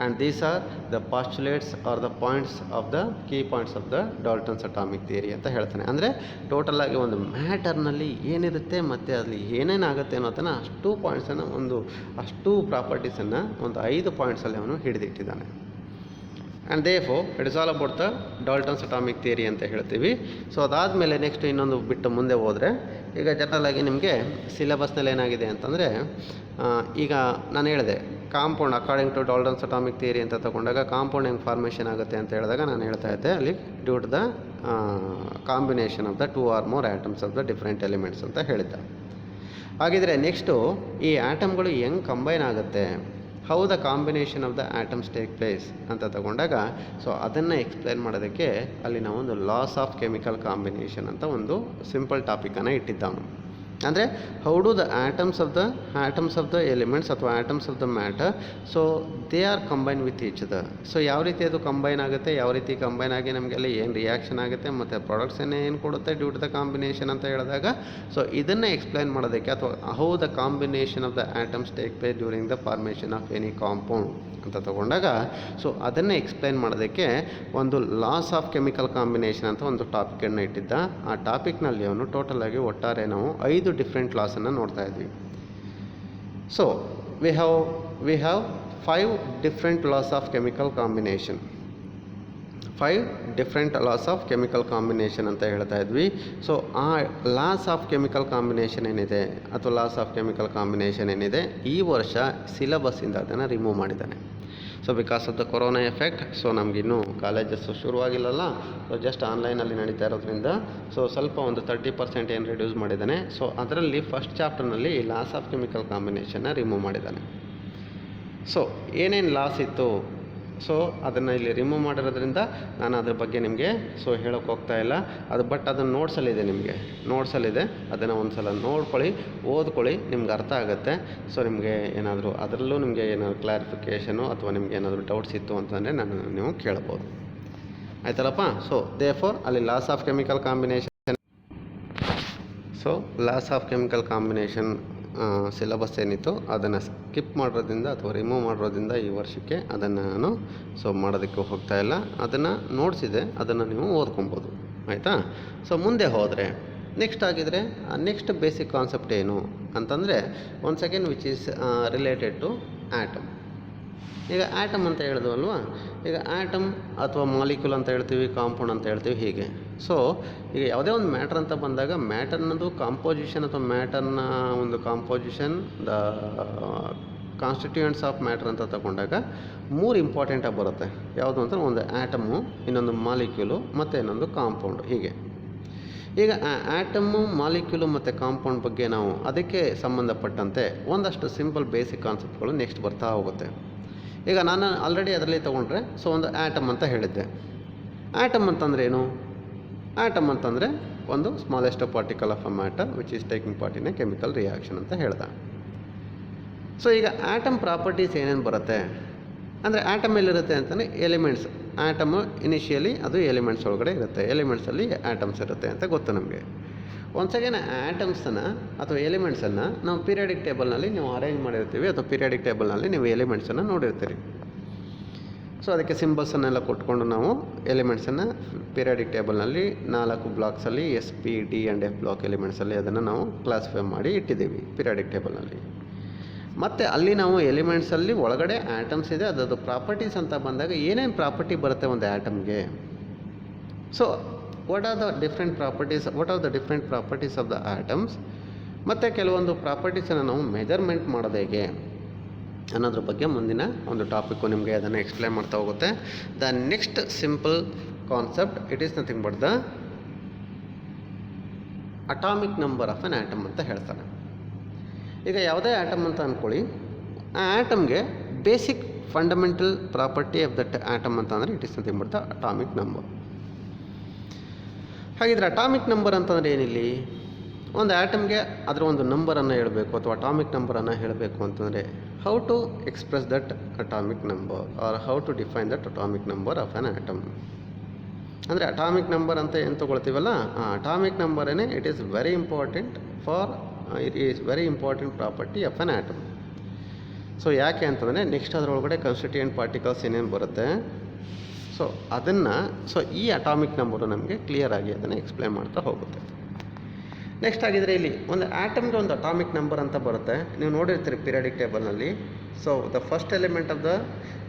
And these are the postulates or the points of the key points of the Dalton's atomic theory ಅಂತ ಹೇಳ್ತಾನೆ. ಅಂದರೆ ಟೋಟಲಾಗಿ ಒಂದು ಮ್ಯಾಟರ್ನಲ್ಲಿ ಏನಿರುತ್ತೆ ಮತ್ತು ಅಲ್ಲಿ ಏನೇನಾಗುತ್ತೆ ಅನ್ನೋದನ್ನು ಅಷ್ಟು ಪಾಯಿಂಟ್ಸನ್ನು ಅಷ್ಟು ಪ್ರಾಪರ್ಟೀಸನ್ನು ಒಂದು 5 ಪಾಯಿಂಟ್ಸಲ್ಲಿ ಅವನು ಹಿಡಿದಿಟ್ಟಿದ್ದಾನೆ. And therefore it is all about the Dalton's atomic theory ಅಂತ ಹೇಳ್ತೀವಿ. ಸೊ ಅದಾದಮೇಲೆ ನೆಕ್ಸ್ಟ್ ಇನ್ನೊಂದು ಬಿಟ್ಟು ಮುಂದೆ ಹೋದರೆ, ಈಗ ಜನರಲಾಗಿ ನಿಮಗೆ ಸಿಲೆಬಸ್ನಲ್ಲಿ ಏನಾಗಿದೆ ಅಂತಂದರೆ, ಈಗ ನಾನು ಹೇಳಿದೆ compound according to Dalton's atomic theory ಅಂತ ತಗೊಂಡಾಗ ಕಾಂಪೌಂಡ್ ಹೆಂಗೆ ಫಾರ್ಮೇಷನ್ ಆಗುತ್ತೆ ಅಂತ ಹೇಳಿದಾಗ ನಾನು ಹೇಳ್ತಾ ಇದ್ದೆ ಅಲ್ಲಿ due to the combination of the 2 or more atoms of the different elements ಅಂತ ಹೇಳಿದ್ದ. ಹಾಗಿದ್ರೆ ನೆಕ್ಸ್ಟು ಈ ಆಟಮ್ಗಳು ಹೆಂಗೆ ಕಂಬೈನ್ ಆಗುತ್ತೆ, how the combination of the atoms take place ಅಂತ ತಗೊಂಡಾಗ ಅದನ್ನು ಎಕ್ಸ್ಪ್ಲೇನ್ ಮಾಡೋದಕ್ಕೆ ಅಲ್ಲಿ ನಾವೊಂದು ಲಾಸ್ ಆಫ್ ಕೆಮಿಕಲ್ ಕಾಂಬಿನೇಷನ್ ಅಂತ ಒಂದು ಸಿಂಪಲ್ ಟಾಪಿಕನ್ನು ಇಟ್ಟಿದ್ದವನು. ಅಂದರೆ how do the atoms of the elements ಅಥವಾ atoms of the matter they are combine with each other. ಯಾವ ರೀತಿ ಅದು ಕಂಬೈನ್ ಆಗುತ್ತೆ, ಯಾವ ರೀತಿ ಕಂಬೈನ್ ಆಗಿ ನಮಗೆಲ್ಲ ಏನು ರಿಯಾಕ್ಷನ್ ಆಗುತ್ತೆ ಮತ್ತು ಪ್ರಾಡಕ್ಟ್ಸನ್ನೇ ಏನು ಕೊಡುತ್ತೆ ಡ್ಯೂ ಟು ದ ಕಾಂಬಿನೇಷನ್ ಅಂತ ಹೇಳಿದಾಗ ಇದನ್ನು ಎಕ್ಸ್ಪ್ಲೈನ್ ಮಾಡೋದಕ್ಕೆ, ಅಥವಾ how the combination of the atoms take place during the formation of any compound ಅಂತ ತಗೊಂಡಾಗ ಅದನ್ನು ಎಕ್ಸ್ಪ್ಲೈನ್ ಮಾಡೋದಕ್ಕೆ ಒಂದು ಲಾಸ್ ಆಫ್ ಕೆಮಿಕಲ್ ಕಾಂಬಿನೇಷನ್ ಅಂತ ಒಂದು ಟಾಪಿಕನ್ನು ಇಟ್ಟಿದ್ದ. ಆ ಟಾಪಿಕ್ನಲ್ಲಿ ಅವನು ಟೋಟಲಾಗಿ ಒಟ್ಟಾರೆ ನಾವು 5 ಡಿಫ್ರೆಂಟ್ ಲಾಸನ್ನು ನೋಡ್ತಾ ಇದ್ವಿ. So we have 5 different loss of chemical combination, 5 different loss of chemical combination ಅಂತ ಹೇಳ್ತಾ ಇದ್ವಿ. ಸೊ ಆ ಲಾಸ್ ಆಫ್ ಕೆಮಿಕಲ್ ಕಾಂಬಿನೇಷನ್ ಏನಿದೆ ಅಥವಾ ಲಾಸ್ ಆಫ್ ಕೆಮಿಕಲ್ ಕಾಂಬಿನೇಷನ್ ಏನಿದೆ ಈ ವರ್ಷ ಸಿಲೆಬಸ್ಸಿಂದ ಅದನ್ನು ರಿಮೂವ್ ಮಾಡಿದ್ದಾನೆ. Because of the corona effect ನಮಗಿನ್ನೂ ಕಾಲೇಜಸ್ ಶುರುವಾಗಿಲ್ಲಲ್ಲ, ಜಸ್ಟ್ ಆನ್ಲೈನಲ್ಲಿ ನಡೀತಾ ಇರೋದ್ರಿಂದ ಸ್ವಲ್ಪ ಒಂದು 30% ಏನು ರಿಡ್ಯೂಸ್ ಮಾಡಿದ್ದಾನೆ. ಅದರಲ್ಲಿ ಫಸ್ಟ್ ಚಾಪ್ಟರ್ನಲ್ಲಿ ಲಾಸ್ ಆಫ್ ಕೆಮಿಕಲ್ ಕಾಂಬಿನೇಷನ್ನ ರಿಮೂವ್ ಮಾಡಿದ್ದಾನೆ. ಏನೇನು ಲಾಸ್ ಇತ್ತು ಅದನ್ನು ಇಲ್ಲಿ ರಿಮೂವ್ ಮಾಡಿರೋದ್ರಿಂದ ನಾನು ಅದ್ರ ಬಗ್ಗೆ ನಿಮಗೆ ಹೇಳೋಕ್ಕೆ ಹೋಗ್ತಾ ಇಲ್ಲ. ಬಟ್ ಅದನ್ನು ನೋಟ್ಸಲ್ಲಿದೆ, ಅದನ್ನು ಒಂದು ಸಲ ನೋಡ್ಕೊಳ್ಳಿ, ಓದ್ಕೊಳ್ಳಿ, ನಿಮ್ಗೆ ಅರ್ಥ ಆಗುತ್ತೆ. ನಿಮಗೆ ಏನಾದರೂ ಅದರಲ್ಲೂ ನಿಮಗೆ ಏನಾದರೂ ಕ್ಲಾರಿಫಿಕೇಷನು ಅಥವಾ ನಿಮ್ಗೆ ಏನಾದರೂ ಡೌಟ್ಸ್ ಇತ್ತು ಅಂತಂದರೆ ನೀವು ಕೇಳ್ಬೋದು, ಆಯ್ತಲ್ಲಪ್ಪ. ದೇರ್ಫೋರ್ ಅಲ್ಲಿ loss of chemical combination syllabus ಏನಿತ್ತು ಅದನ್ನು ಸ್ಕಿಪ್ ಮಾಡೋದ್ರಿಂದ ಅಥವಾ ರಿಮೂವ್ ಮಾಡೋದ್ರಿಂದ ಈ ವರ್ಷಕ್ಕೆ ಅದನ್ನು ನಾನು ಮಾಡೋದಕ್ಕೆ ಹೋಗ್ತಾ ಇಲ್ಲ. ಅದನ್ನು ನೋಟ್ಸಿದೆ, ಅದನ್ನು ನೀವು ಓದ್ಕೊಬೋದು, ಆಯಿತಾ. ಮುಂದೆ ಹೋದರೆ ನೆಕ್ಸ್ಟ್ ಬೇಸಿಕ್ ಕಾನ್ಸೆಪ್ಟ್ ಏನು ಅಂತಂದರೆ, one second which is related to atom. ಈಗ ಆ್ಯಟಮ್ ಅಂತ ಹೇಳಿದ್ವಲ್ವ, ಈಗ ಆ್ಯಟಮ್ ಅಥವಾ ಮಾಲಿಕ್ಯೂಲ್ ಅಂತ ಹೇಳ್ತೀವಿ, ಕಾಂಪೌಂಡ್ ಅಂತ ಹೇಳ್ತೀವಿ, ಹೀಗೆ. ಈಗ ಯಾವುದೇ ಒಂದು ಮ್ಯಾಟರ್ ಅಂತ ಬಂದಾಗ ಮ್ಯಾಟರ್ನದು ಕಾಂಪೋಸಿಷನ್ ಅಥವಾ ಮ್ಯಾಟರ್ನ ಒಂದು composition, the constituents of matter ಅಂತ ತಗೊಂಡಾಗ 3 ಇಂಪಾರ್ಟೆಂಟಾಗಿ ಬರುತ್ತೆ. ಯಾವುದು ಅಂತ, ಒಂದು ಆ್ಯಟಮು, ಇನ್ನೊಂದು ಮಾಲಿಕ್ಯೂಲು ಮತ್ತು ಇನ್ನೊಂದು ಕಾಂಪೌಂಡ್, ಹೀಗೆ. ಈಗ ಆ್ಯಟಮು, ಮಾಲಿಕ್ಯೂಲು ಮತ್ತು ಕಾಂಪೌಂಡ್ ಬಗ್ಗೆ ನಾವು ಅದಕ್ಕೆ ಸಂಬಂಧಪಟ್ಟಂತೆ ಒಂದಷ್ಟು ಸಿಂಪಲ್ ಬೇಸಿಕ್ ಕಾನ್ಸೆಪ್ಟ್ಗಳು ನೆಕ್ಸ್ಟ್ ಬರ್ತಾ ಹೋಗುತ್ತೆ. ಈಗ ನಾನು ಆಲ್ರೆಡಿ ಅದರಲ್ಲಿ ತೊಗೊಂಡ್ರೆ ಒಂದು ಆ್ಯಟಮ್ ಅಂತ ಹೇಳಿದ್ದೆ. ಆ್ಯಟಮ್ ಅಂತಂದರೆ ಏನು? ಆ್ಯಟಮ್ ಅಂತಂದರೆ ಒಂದು smallest particle of a matter which is taking part in a chemical reaction ಅಂತ ಹೇಳ್ದ. ಈಗ ಆ್ಯಟಮ್ ಪ್ರಾಪರ್ಟೀಸ್ ಏನೇನು ಬರುತ್ತೆ ಅಂದರೆ, ಆ್ಯಟಮ್ ಎಲ್ಲಿರುತ್ತೆ ಅಂತಂದರೆ ಎಲಿಮೆಂಟ್ಸ್. ಆ್ಯಟಮು ಇನಿಷಿಯಲಿ ಅದು ಎಲಿಮೆಂಟ್ಸ್ ಒಳಗಡೆ ಇರುತ್ತೆ, ಎಲಿಮೆಂಟ್ಸಲ್ಲಿ ಆ್ಯಟಮ್ಸ್ ಇರುತ್ತೆ ಅಂತ ಗೊತ್ತು ನಮಗೆ. ಒನ್ಸ್ ಅಗೇನ್ ಆ್ಯಟಮ್ಸನ್ನು ಅಥವಾ ಎಲಿಮೆಂಟ್ಸನ್ನು ನಾವು ಪೀರಿಯಾಡಿಕ್ ಟೇಬಲ್ನಲ್ಲಿ ನೀವು ಅರೇಂಜ್ ಮಾಡಿರ್ತೀವಿ, ಅಥವಾ ಪೀರಿಯಾಡಿಕ್ ಟೇಬಲ್ನಲ್ಲಿ ನೀವು ಎಲಿಮೆಂಟ್ಸನ್ನು ನೋಡಿರ್ತೀರಿ. ಸೊ ಅದಕ್ಕೆ ಸಿಂಬಲ್ಸನ್ನೆಲ್ಲ ಕೊಟ್ಕೊಂಡು ನಾವು ಎಲಿಮೆಂಟ್ಸನ್ನು ಪೀರಿಯಾಡಿಕ್ ಟೇಬಲ್ನಲ್ಲಿ 4 ಬ್ಲಾಕ್ಸಲ್ಲಿ S P D and F block ಎಲಿಮೆಂಟ್ಸಲ್ಲಿ ಅದನ್ನು ನಾವು ಕ್ಲಾಸಿಫೈ ಮಾಡಿ ಇಟ್ಟಿದ್ದೀವಿ ಪೀರಿಯಾಡಿಕ್ ಟೇಬಲ್ನಲ್ಲಿ. ಮತ್ತು ಅಲ್ಲಿ ನಾವು ಎಲಿಮೆಂಟ್ಸಲ್ಲಿ ಒಳಗಡೆ ಆ್ಯಟಮ್ಸ್ ಇದೆ, ಅದರದ್ದು ಪ್ರಾಪರ್ಟೀಸ್ ಅಂತ ಬಂದಾಗ ಏನೇನು ಪ್ರಾಪರ್ಟಿ ಬರುತ್ತೆ ಒಂದು ಆ್ಯಟಮ್ಗೆ. So what are the different properties of the atoms, ಮತ್ತು ಕೆಲವೊಂದು ಪ್ರಾಪರ್ಟೀಸನ್ನು ನಾವು ಮೆಜರ್ಮೆಂಟ್ ಮಾಡೋದು ಹೇಗೆ ಅನ್ನೋದ್ರ ಬಗ್ಗೆ ಮುಂದಿನ ಒಂದು ಟಾಪಿಕ್ಕು ನಿಮಗೆ ಅದನ್ನು ಎಕ್ಸ್ಪ್ಲೇನ್ ಮಾಡ್ತಾ ಹೋಗುತ್ತೆ. The next simple concept, it is nothing but the atomic number of an atom ಅಂತ ಹೇಳ್ತಾರೆ. ಈಗ ಯಾವುದೇ ಆ್ಯಟಮ್ ಅಂತ ಅಂದ್ಕೊಳ್ಳಿ, ಆ ಆ್ಯಟಮ್ಗೆ basic fundamental property of that atom ಅಂತ ಅಂದರೆ it is nothing but the atomic number. ಹಾಗಿದ್ರೆ ಅಟಾಮಿಕ್ ನಂಬರ್ ಅಂತಂದರೆ ಏನಿಲ್ಲಿ, ಒಂದು ಆ್ಯಟಮ್ಗೆ ಅದರ ಒಂದು ನಂಬರನ್ನು ಹೇಳಬೇಕು ಅಥವಾ ಅಟಾಮಿಕ್ ನಂಬರನ್ನು ಹೇಳಬೇಕು ಅಂತಂದರೆ how to express that atomic number or how to define that atomic number of an atom. ಅಂದರೆ ಅಟಾಮಿಕ್ ನಂಬರ್ ಅಂತ ಏನು ತೊಗೊಳ್ತೀವಲ್ಲ, ಆ ಅಟಾಮಿಕ್ ನಂಬರೇ it is very important property of an atom. So ಯಾಕೆ ಅಂತಂದರೆ ನೆಕ್ಸ್ಟ್ ಅದರೊಳಗಡೆ ಕಾನ್ಸ್ಟಿಟ್ಯೂಯೆಂಟ್ ಪಾರ್ಟಿಕಲ್ಸ್ ಏನೇನು ಬರುತ್ತೆ, ಸೊ ಅದನ್ನು ಈ ಅಟಾಮಿಕ್ ನಂಬರು ನಮಗೆ ಕ್ಲಿಯರಾಗಿ ಅದನ್ನು ಎಕ್ಸ್ಪ್ಲೇನ್ ಮಾಡ್ತಾ ಹೋಗುತ್ತೆ. ನೆಕ್ಸ್ಟ್ ಆಗಿದರೆ ಇಲ್ಲಿ ಒಂದು ಆ್ಯಟಮ್ಗೆ ಒಂದು ಅಟಾಮಿಕ್ ನಂಬರ್ ಅಂತ ಬರುತ್ತೆ, ನೀವು ನೋಡಿರ್ತೀರಿ ಪೀರಿಯಾಡಿಕ್ ಟೇಬಲ್ನಲ್ಲಿ. So the first element of the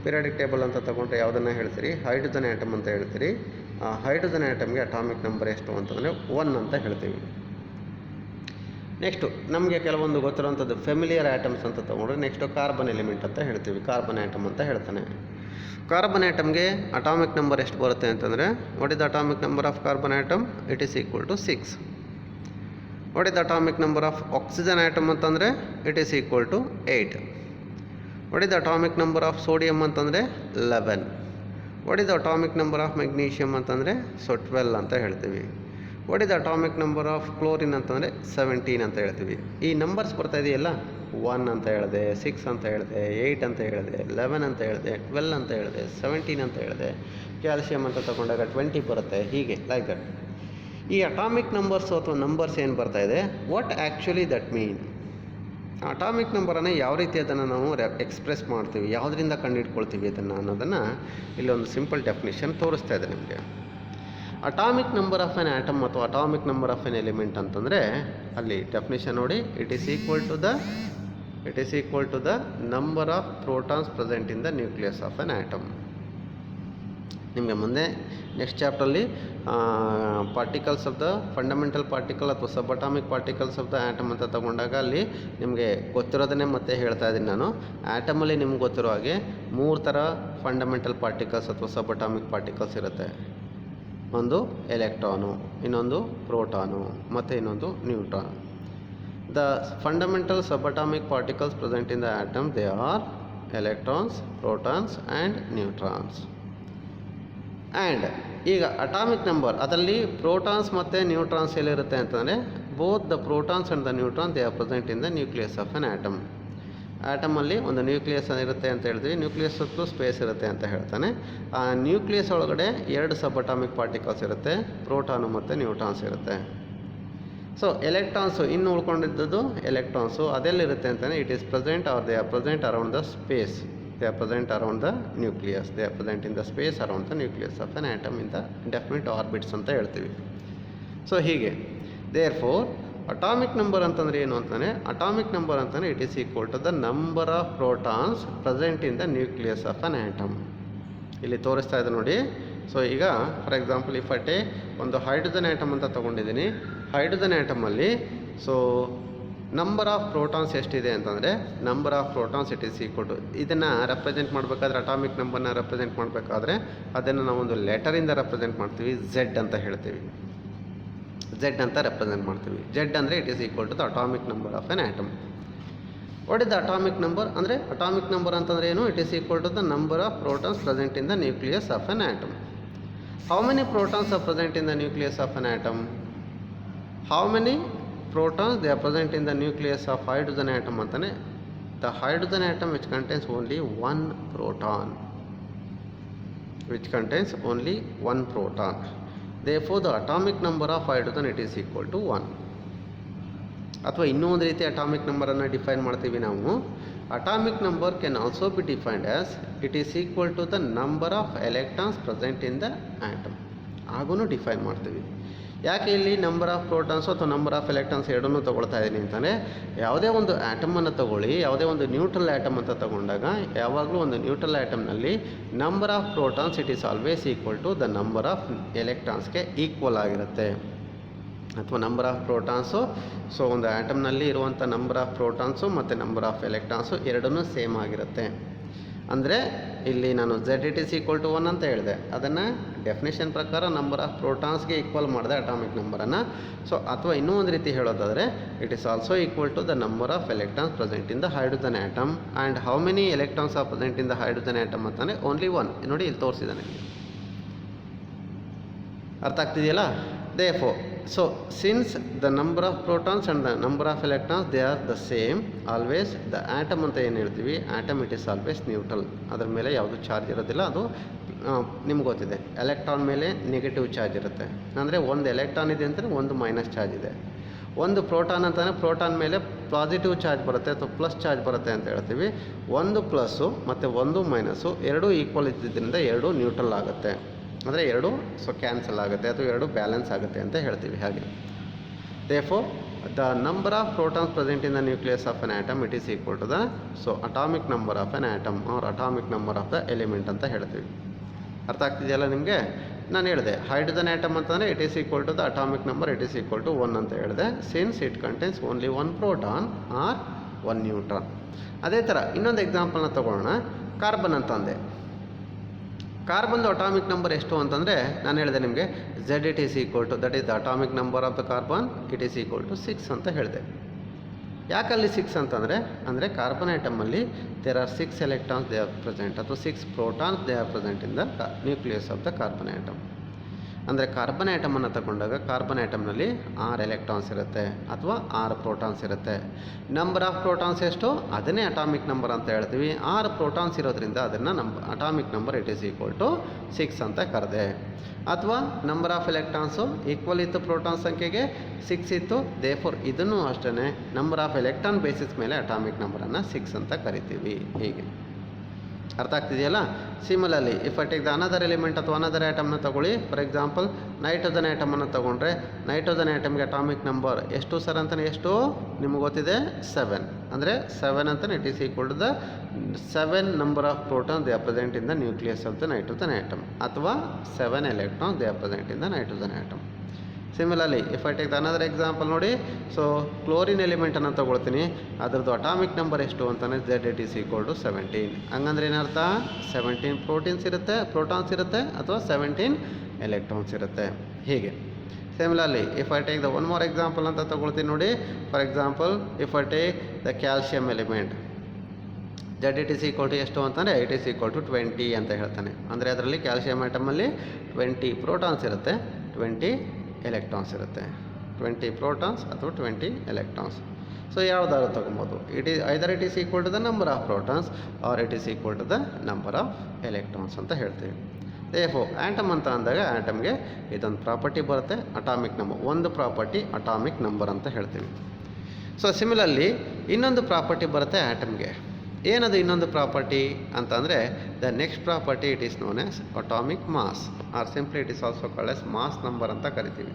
periodic table ಅಂತ ತೊಗೊಂಡ್ರೆ ಯಾವುದನ್ನು ಹೇಳ್ತೀರಿ, ಹೈಡ್ರೋಜನ್ ಆ್ಯಟಮ್ ಅಂತ ಹೇಳ್ತೀರಿ. ಆ ಹೈಡ್ರೋಜನ್ ಆ್ಯಟಮ್ಗೆ ಅಟಾಮಿಕ್ ನಂಬರ್ ಎಷ್ಟು ಅಂತಂದರೆ 1 ಅಂತ ಹೇಳ್ತೀವಿ. ನೆಕ್ಸ್ಟು ನಮಗೆ ಕೆಲವೊಂದು ಗೊತ್ತಿರೋಂಥದ್ದು ಫೆಮಿಲಿಯರ್ ಆ್ಯಟಮ್ಸ್ ಅಂತ ತೊಗೊಂಡ್ರೆ ನೆಕ್ಸ್ಟು ಕಾರ್ಬನ್ ಎಲಿಮೆಂಟ್ ಅಂತ ಹೇಳ್ತೀವಿ, ಕಾರ್ಬನ್ ಆ್ಯಟಮ್ ಅಂತ ಹೇಳ್ತಾನೆ. ಕಾರ್ಬನ್ ಆ್ಯಟಮ್ಗೆ ಅಟಾಮಿಕ್ ನಂಬರ್ ಎಷ್ಟು ಬರುತ್ತೆ ಅಂತಂದರೆ, what is the atomic number of carbon atom, it is equal to 6. What is the atomic number of oxygen atom ಅಂತಂದರೆ it is equal to 8. What is the atomic number of sodium ಅಂತಂದರೆ 11. What is the atomic number of magnesium ಅಂತಂದರೆ 12 ಅಂತ ಹೇಳ್ತೀವಿ. What is the atomic number of chlorine ಅಂತಂದರೆ 17 ಅಂತ ಹೇಳ್ತೀವಿ. ಈ ನಂಬರ್ಸ್ ಬರ್ತಾ ಇದೆಯಲ್ಲ, 1 ಅಂತ ಹೇಳಿದೆ, 6 ಅಂತ ಹೇಳಿದೆ, 8 ಅಂತ ಹೇಳಿದೆ, 11 ಅಂತ ಹೇಳಿದೆ, 12 ಅಂತ ಹೇಳಿದೆ, 17 ಅಂತ ಹೇಳಿದೆ. ಕ್ಯಾಲ್ಸಿಯಮ್ ಅಂತ ತಗೊಂಡಾಗ 20 ಬರುತ್ತೆ, ಹೀಗೆ ಲೈಕ್ ದಟ್. ಈ ಅಟಾಮಿಕ್ ನಂಬರ್ಸ್ ಅಥವಾ ನಂಬರ್ಸ್ ಏನು ಬರ್ತಾ ಇದೆ, what actually that mean, atomic ನಂಬರನ್ನು ಯಾವ ರೀತಿ ಅದನ್ನು ನಾವು ಎಕ್ಸ್ಪ್ರೆಸ್ ಮಾಡ್ತೀವಿ, ಯಾವುದರಿಂದ ಕಂಡುಹಿಡ್ಕೊಳ್ತೀವಿ ಅದನ್ನು ಅನ್ನೋದನ್ನು ಇಲ್ಲೊಂದು ಸಿಂಪಲ್ ಡೆಫಿನಿಷನ್ ತೋರಿಸ್ತಾ ಇದೆ ನಿಮಗೆ. Atomic number of an atom ಅಥವಾ atomic number of an element ಅಂತಂದರೆ ಅಲ್ಲಿ ಡೆಫಿನಿಷನ್ ನೋಡಿ, it is equal to the number of protons present in the nucleus of an atom. ನಿಮಗೆ ಮುಂದೆ ನೆಕ್ಸ್ಟ್ ಚಾಪ್ಟ್ರಲ್ಲಿ particles of the fundamental particle ಅಥವಾ sub atomic particles of the atom ಅಂತ ತಗೊಂಡಾಗ ಅಲ್ಲಿ ನಿಮಗೆ ಗೊತ್ತಿರೋದನ್ನೇ ಮತ್ತೆ ಹೇಳ್ತಾ ಇದ್ದೀನಿ ನಾನು. ಆ್ಯಟಮಲ್ಲಿ ನಿಮ್ಗೆ ಗೊತ್ತಿರೋ ಹಾಗೆ 3 ಥರ ಫಂಡಮೆಂಟಲ್ ಪಾರ್ಟಿಕಲ್ಸ್ ಅಥವಾ ಸಬ್ ಅಟಾಮಿಕ್ ಪಾರ್ಟಿಕಲ್ಸ್ ಇರುತ್ತೆ. ಒಂದು ಎಲೆಕ್ಟ್ರಾನು, ಇನ್ನೊಂದು ಪ್ರೋಟಾನು, ಮತ್ತು ಇನ್ನೊಂದು neutron. The fundamental sub atomic particles present in the atom they are electrons, protons and neutrons. And ಈಗ ಅಟಾಮಿಕ್ ನಂಬರ್ ಅದರಲ್ಲಿ ಪ್ರೋಟಾನ್ಸ್ ಮತ್ತು ನ್ಯೂಟ್ರಾನ್ಸ್ ಎಲ್ಲಿರುತ್ತೆ ಅಂತಂದರೆ, both the protons and the neutron they are present in the nucleus of an atom. ಆಟಮಲ್ಲಿ ಒಂದು ನ್ಯೂಕ್ಲಿಯಸ್ ಇರುತ್ತೆ ಅಂತ ಹೇಳ್ತೀವಿ, ನ್ಯೂಕ್ಲಿಯಸ್ ಸುತ್ತಲೂ ಸ್ಪೇಸ್ ಇರುತ್ತೆ ಅಂತ ಹೇಳ್ತಾನೆ. ಆ ನ್ಯೂಕ್ಲಿಯಸ್ ಒಳಗಡೆ 2 ಸಬ್ ಅಟಾಮಿಕ್ ಪಾರ್ಟಿಕಲ್ಸ್ ಇರುತ್ತೆ, ಪ್ರೋಟಾನು ಮತ್ತು ನ್ಯೂಟ್ರಾನ್ಸ್ ಇರುತ್ತೆ. ಸೊ ಎಲೆಕ್ಟ್ರಾನ್ಸು ಇನ್ನು ಉಳ್ಕೊಂಡಿದ್ದು ಎಲೆಕ್ಟ್ರಾನ್ಸು ಅದೆಲ್ಲಿರುತ್ತೆ ಅಂತಲೇ, it is present or they are present around the space, they are present around the nucleus, they are present in the space around the nucleus of an atom in the definite orbits ಅಂತ ಹೇಳ್ತೀವಿ. ಸೊ ಹೀಗೆ ದೇರ್ ಫೋರ್ ಅಟಾಮಿಕ್ ನಂಬರ್ ಅಂತಂದರೆ ಏನು ಅಂತಂದರೆ, ಅಟಾಮಿಕ್ ನಂಬರ್ ಅಂತಂದರೆ it is equal to the number of protons present in the nucleus of an atom. ಇಲ್ಲಿ ತೋರಿಸ್ತಾ ಇದೆ ನೋಡಿ. ಸೊ ಈಗ ಫಾರ್ ಎಕ್ಸಾಂಪಲ್ ಇಫ್ ಅಟೆ ಒಂದು ಹೈಡ್ರೋಜನ್ ಆಟಮ್ ಅಂತ ತೊಗೊಂಡಿದ್ದೀನಿ. ಹೈಡ್ರೋಜನ್ ಆಟಮಲ್ಲಿ ಸೊ ನಂಬರ್ ಆಫ್ ಪ್ರೋಟಾನ್ಸ್ ಎಷ್ಟಿದೆ ಅಂತಂದರೆ, number of protons it is equal to, ಇದನ್ನು ರೆಪ್ರೆಸೆಂಟ್ ಮಾಡಬೇಕಾದ್ರೆ ಅಟಾಮಿಕ್ ನಂಬರ್ನ ರೆಪ್ರೆಸೆಂಟ್ ಮಾಡಬೇಕಾದ್ರೆ ಅದನ್ನು ನಾವೊಂದು ಲೆಟರಿಂದ ರೆಪ್ರೆಸೆಂಟ್ ಮಾಡ್ತೀವಿ, ಝೆಡ್ ಅಂತ ಹೇಳ್ತೀವಿ. ಝೆಡ್ ಅಂತ ರೆಪ್ರೆಸೆಂಟ್ ಮಾಡ್ತೀವಿ. ಝೆಡ್ ಅಂದರೆ it is equal to the atomic number of an atom. What is the atomic number ಅಂದರೆ, ಅಟಾಮಿಕ್ ನಂಬರ್ ಅಂತಂದರೆ ಏನು, it is equal to the number of protons present in the nucleus of an atom. How many protons are present in the nucleus of an atom? How many protons they are present in the nucleus of hydrogen atom antane, the hydrogen atom which contains only one proton, therefore the atomic number of hydrogen it is equal to 1. ಅಥವಾ ಇನ್ನೂ ಒಂದು ರೀತಿ ಅಟಾಮಿಕ್ ನಂಬರನ್ನು ಡಿಫೈನ್ ಮಾಡ್ತೀವಿ ನಾವು. Atomic number can also be defined as it is equal to the number of electrons present in the atom. ಆಗೂ ಡಿಫೈನ್ ಮಾಡ್ತೀವಿ. ಯಾಕೆ ಇಲ್ಲಿ ನಂಬರ್ ಆಫ್ ಪ್ರೋಟಾನ್ಸು ಅಥವಾ ನಂಬರ್ ಆಫ್ ಎಲೆಕ್ಟ್ರಾನ್ಸ್ ಎರಡನ್ನೂ ತೊಗೊಳ್ತಾ ಇದ್ದೀನಿ ಅಂತಂದರೆ, ಯಾವುದೇ ಒಂದು ಆ್ಯಟಮನ್ನು ತಗೊಳ್ಳಿ, ಯಾವುದೇ ಒಂದು ನ್ಯೂಟ್ರಲ್ ಆ್ಯಟಮ್ ಅಂತ ತಗೊಂಡಾಗ ಯಾವಾಗಲೂ ಒಂದು ನ್ಯೂಟ್ರಲ್ ಆ್ಯಟಮ್ನಲ್ಲಿ number of protons it is always equal to the number of ಎಲೆಕ್ಟ್ರಾನ್ಸ್ಗೆ ಈಕ್ವಲ್ ಆಗಿರುತ್ತೆ. ಅಥವಾ ನಂಬರ್ ಆಫ್ ಪ್ರೋಟಾನ್ಸು, ಸೊ ಒಂದು ಆ್ಯಟಮ್ನಲ್ಲಿ ಇರುವಂಥ ನಂಬರ್ ಆಫ್ ಪ್ರೋಟಾನ್ಸು ಮತ್ತು ನಂಬರ್ ಆಫ್ ಎಲೆಕ್ಟ್ರಾನ್ಸು ಎರಡನ್ನೂ ಸೇಮ್ ಆಗಿರುತ್ತೆ. ಅಂದರೆ ಇಲ್ಲಿ ನಾನು Z is equal to 1 ಅಂತ ಹೇಳಿದೆ, ಅದನ್ನು ಡೆಫಿನೇಷನ್ ಪ್ರಕಾರ ನಂಬರ್ ಆಫ್ ಪ್ರೋಟಾನ್ಸ್ಗೆ ಈಕ್ವಲ್ ಮಾಡಿದೆ ಅಟಾಮಿಕ್ ನಂಬರನ್ನು. ಸೊ ಅಥವಾ ಇನ್ನೂ ಒಂದು ರೀತಿ ಹೇಳೋದಾದರೆ it is also equal to the number of electrons present in the hydrogen atom. And how many electrons are present in the hydrogen atom ಅಂತಾನೆ ಓನ್ಲಿ 1. ನೋಡಿ ಇಲ್ಲಿ ತೋರಿಸಿದ್ದಾನೆ, ಅರ್ಥ ಆಗ್ತಿದೆಯಲ್ಲ. Therefore, so since the number of protons and the number of electrons they are the same, always the atom ಅಂತ ಏನು ಹೇಳ್ತೀವಿ, atom it is always neutral. ಅದರ ಮೇಲೆ ಯಾವುದು ಚಾರ್ಜ್ ಇರೋದಿಲ್ಲ. ಅದು ನಿಮ್ಗೆ ಗೊತ್ತಿದೆ, ಎಲೆಕ್ಟ್ರಾನ್ ಮೇಲೆ ನೆಗೆಟಿವ್ ಚಾರ್ಜ್ ಇರುತ್ತೆ. ಅಂದರೆ ಒಂದು ಎಲೆಕ್ಟ್ರಾನ್ ಇದೆ ಅಂತಂದರೆ ಒಂದು ಮೈನಸ್ ಚಾರ್ಜ್ ಇದೆ. ಒಂದು ಪ್ರೋಟಾನ್ ಅಂತಂದರೆ ಪ್ರೋಟಾನ್ ಮೇಲೆ ಪಾಸಿಟಿವ್ ಚಾರ್ಜ್ ಬರುತ್ತೆ ಅಥವಾ ಪ್ಲಸ್ ಚಾರ್ಜ್ ಬರುತ್ತೆ ಅಂತ ಹೇಳ್ತೀವಿ. ಒಂದು ಪ್ಲಸ್ಸು ಮತ್ತು ಒಂದು ಮೈನಸ್ಸು ಎರಡೂ ಈಕ್ವಲ್ ಇದ್ದಿದ್ದರಿಂದ ಎರಡೂ ನ್ಯೂಟ್ರಲ್ ಆಗುತ್ತೆ. ಅಂದರೆ ಎರಡು ಕ್ಯಾನ್ಸಲ್ ಆಗುತ್ತೆ ಅಥವಾ ಎರಡು ಬ್ಯಾಲೆನ್ಸ್ ಆಗುತ್ತೆ ಅಂತ ಹೇಳ್ತೀವಿ. ಹಾಗೆ therefore the number of protons present in the nucleus of an atom it is equal to the atomic number of an atom or atomic number of the element ಅಂತ ಹೇಳ್ತೀವಿ. ಅರ್ಥ ಆಗ್ತಿದೆಯಲ್ಲ ನಿಮಗೆ. ನಾನು ಹೇಳಿದೆ ಹೈಡ್ರೋಜನ್ ಆ್ಯಟಮ್ ಅಂತಂದರೆ it is equal to the atomic number it is equal to 1 ಅಂತ ಹೇಳಿದೆ, since it contains only 1 proton or 1 neutron. ಅದೇ ಥರ ಇನ್ನೊಂದು ಎಕ್ಸಾಂಪಲ್ನ ತೊಗೊಳ್ಳೋಣ. ಕಾರ್ಬನ್ ಅಂತಂದೆ. ಕಾರ್ಬನ್ದು ಅಟಾಮಿಕ್ ನಂಬರ್ ಎಷ್ಟು ಅಂತಂದರೆ ನಾನು ಹೇಳಿದೆ ನಿಮಗೆ Z it is equal to, that is the atomic number of the carbon, it is equal to 6 ಅಂತ ಹೇಳಿದೆ. ಯಾಕಲ್ಲಿ 6 ಅಂತಂದರೆ ಅಂದರೆ ಕಾರ್ಬನ್ ಆ್ಯಟಮಲ್ಲಿ there are 6 electrons they are present ಅಥವಾ 6 protons they are present in the nucleus of the carbon atom. ಅಂದರೆ ಕಾರ್ಬನ್ ಆ್ಯಟಮನ್ನು ತಗೊಂಡಾಗ ಕಾರ್ಬನ್ ಆ್ಯಟಮ್ನಲ್ಲಿ 6 ಎಲೆಕ್ಟ್ರಾನ್ಸ್ ಇರುತ್ತೆ ಅಥವಾ 6 ಪ್ರೋಟಾನ್ಸ್ ಇರುತ್ತೆ. ನಂಬರ್ ಆಫ್ ಪ್ರೋಟಾನ್ಸ್ ಎಷ್ಟು, ಅದನ್ನೇ ಅಟಾಮಿಕ್ ನಂಬರ್ ಅಂತ ಹೇಳ್ತೀವಿ. 6 ಪ್ರೋಟಾನ್ಸ್ ಇರೋದ್ರಿಂದ ಅದನ್ನು atomic number it is equal to 6 ಅಂತ ಕರೆದೆ. ಅಥವಾ ನಂಬರ್ ಆಫ್ ಎಲೆಕ್ಟ್ರಾನ್ಸು ಈಕ್ವಲ್ ಇತ್ತು ಪ್ರೋಟಾನ್ ಸಂಖ್ಯೆಗೆ 6 ಇತ್ತು. ದೇರ್ಫೋರ್ ಇದನ್ನು ಅಷ್ಟೇ ನಂಬರ್ ಆಫ್ ಎಲೆಕ್ಟ್ರಾನ್ ಬೇಸಿಸ್ ಮೇಲೆ ಅಟಾಮಿಕ್ ನಂಬರನ್ನು 6 ಅಂತ ಕರಿತೀವಿ. ಹೀಗೆ ಅರ್ಥ ಆಗ್ತಿದೆಯಲ್ಲ. Similarly if I take the another element ಅಥವಾ ಅನದರ್ ಆ್ಯಟಮ್ನ ತಗೊಳ್ಳಿ. ಫಾರ್ ಎಕ್ಸಾಂಪಲ್ ನೈಟ್ರೋಜನ್ ಆ್ಯಟಮನ್ನು ತೊಗೊಂಡ್ರೆ ನೈಟ್ರೋಜನ್ ಆ್ಯಟಮ್ಗೆ ಅಟಾಮಿಕ್ ನಂಬರ್ ಎಷ್ಟು ಸರ್ ಅಂತಲೇ ಎಷ್ಟು ನಿಮ್ಗೆ ಗೊತ್ತಿದೆ, 7. ಅಂದರೆ 7 ಅಂತಲೇ it is equal to the 7 number of proton they are present in the nucleus of the nitrogen atom ಅಥವಾ 7 electrons they are present in the nitrogen atom. Similarly if I take the another example ನೋಡಿ. ಸೊ ಕ್ಲೋರಿನ್ ಎಲಿಮೆಂಟನ್ನು ತೊಗೊಳ್ತೀನಿ, ಅದರದ್ದು ಅಟಾಮಿಕ್ ನಂಬರ್ ಎಷ್ಟು ಅಂತಲೇ Z it is equal to 17. ಹಂಗಂದ್ರೆ ಏನರ್ಥ, 17 ಪ್ರೋಟಾನ್ಸ್ ಇರುತ್ತೆ ಅಥವಾ 17 ಎಲೆಕ್ಟ್ರಾನ್ಸ್ ಇರುತ್ತೆ. ಹೀಗೆ similarly if I take the one more example ಅಂತ ತೊಗೊಳ್ತೀನಿ ನೋಡಿ. For example if I take the calcium element, Z it is equal to ಎಷ್ಟು ಅಂತಂದರೆ ಇಟ್ ಈಸ್ ಈಕ್ವಲ್ ಟು 20 ಅಂತ ಹೇಳ್ತಾನೆ. ಅಂದರೆ ಅದರಲ್ಲಿ ಕ್ಯಾಲ್ಶಿಯಂ ಆಟಮಲ್ಲಿ 20 ಪ್ರೋಟಾನ್ಸ್ ಇರುತ್ತೆ, 20 ಎಲೆಕ್ಟ್ರಾನ್ಸ್ ಇರುತ್ತೆ. 20 ಪ್ರೋಟಾನ್ಸ್ ಅಥವಾ 20 ಎಲೆಕ್ಟ್ರಾನ್ಸ್. ಸೊ ಯಾವುದಾದ್ರು ತೊಗೊಬೋದು. Either it is equal to the number of protons or it is equal to the number of electrons ಅಂತ ಹೇಳ್ತೀವಿ. ದೇರ್ಫೋರ್ ಆ್ಯಟಮ್ ಅಂತ ಅಂದಾಗ ಆ್ಯಟಮ್ಗೆ ಇದೊಂದು ಪ್ರಾಪರ್ಟಿ ಬರುತ್ತೆ, ಅಟಾಮಿಕ್ ನಂಬರ್. ಒಂದು ಪ್ರಾಪರ್ಟಿ ಅಟಾಮಿಕ್ ನಂಬರ್ ಅಂತ ಹೇಳ್ತೀವಿ. ಸೊ ಸಿಮಿಲರ್ಲಿ ಇನ್ನೊಂದು ಪ್ರಾಪರ್ಟಿ ಬರುತ್ತೆ ಆ್ಯಟಮ್ಗೆ. ಏನದು ಇನ್ನೊಂದು ಪ್ರಾಪರ್ಟಿ ಅಂತಂದರೆ the next property it is known as atomic mass or simply it is also called as mass number ಅಂತ ಕರಿತೀವಿ.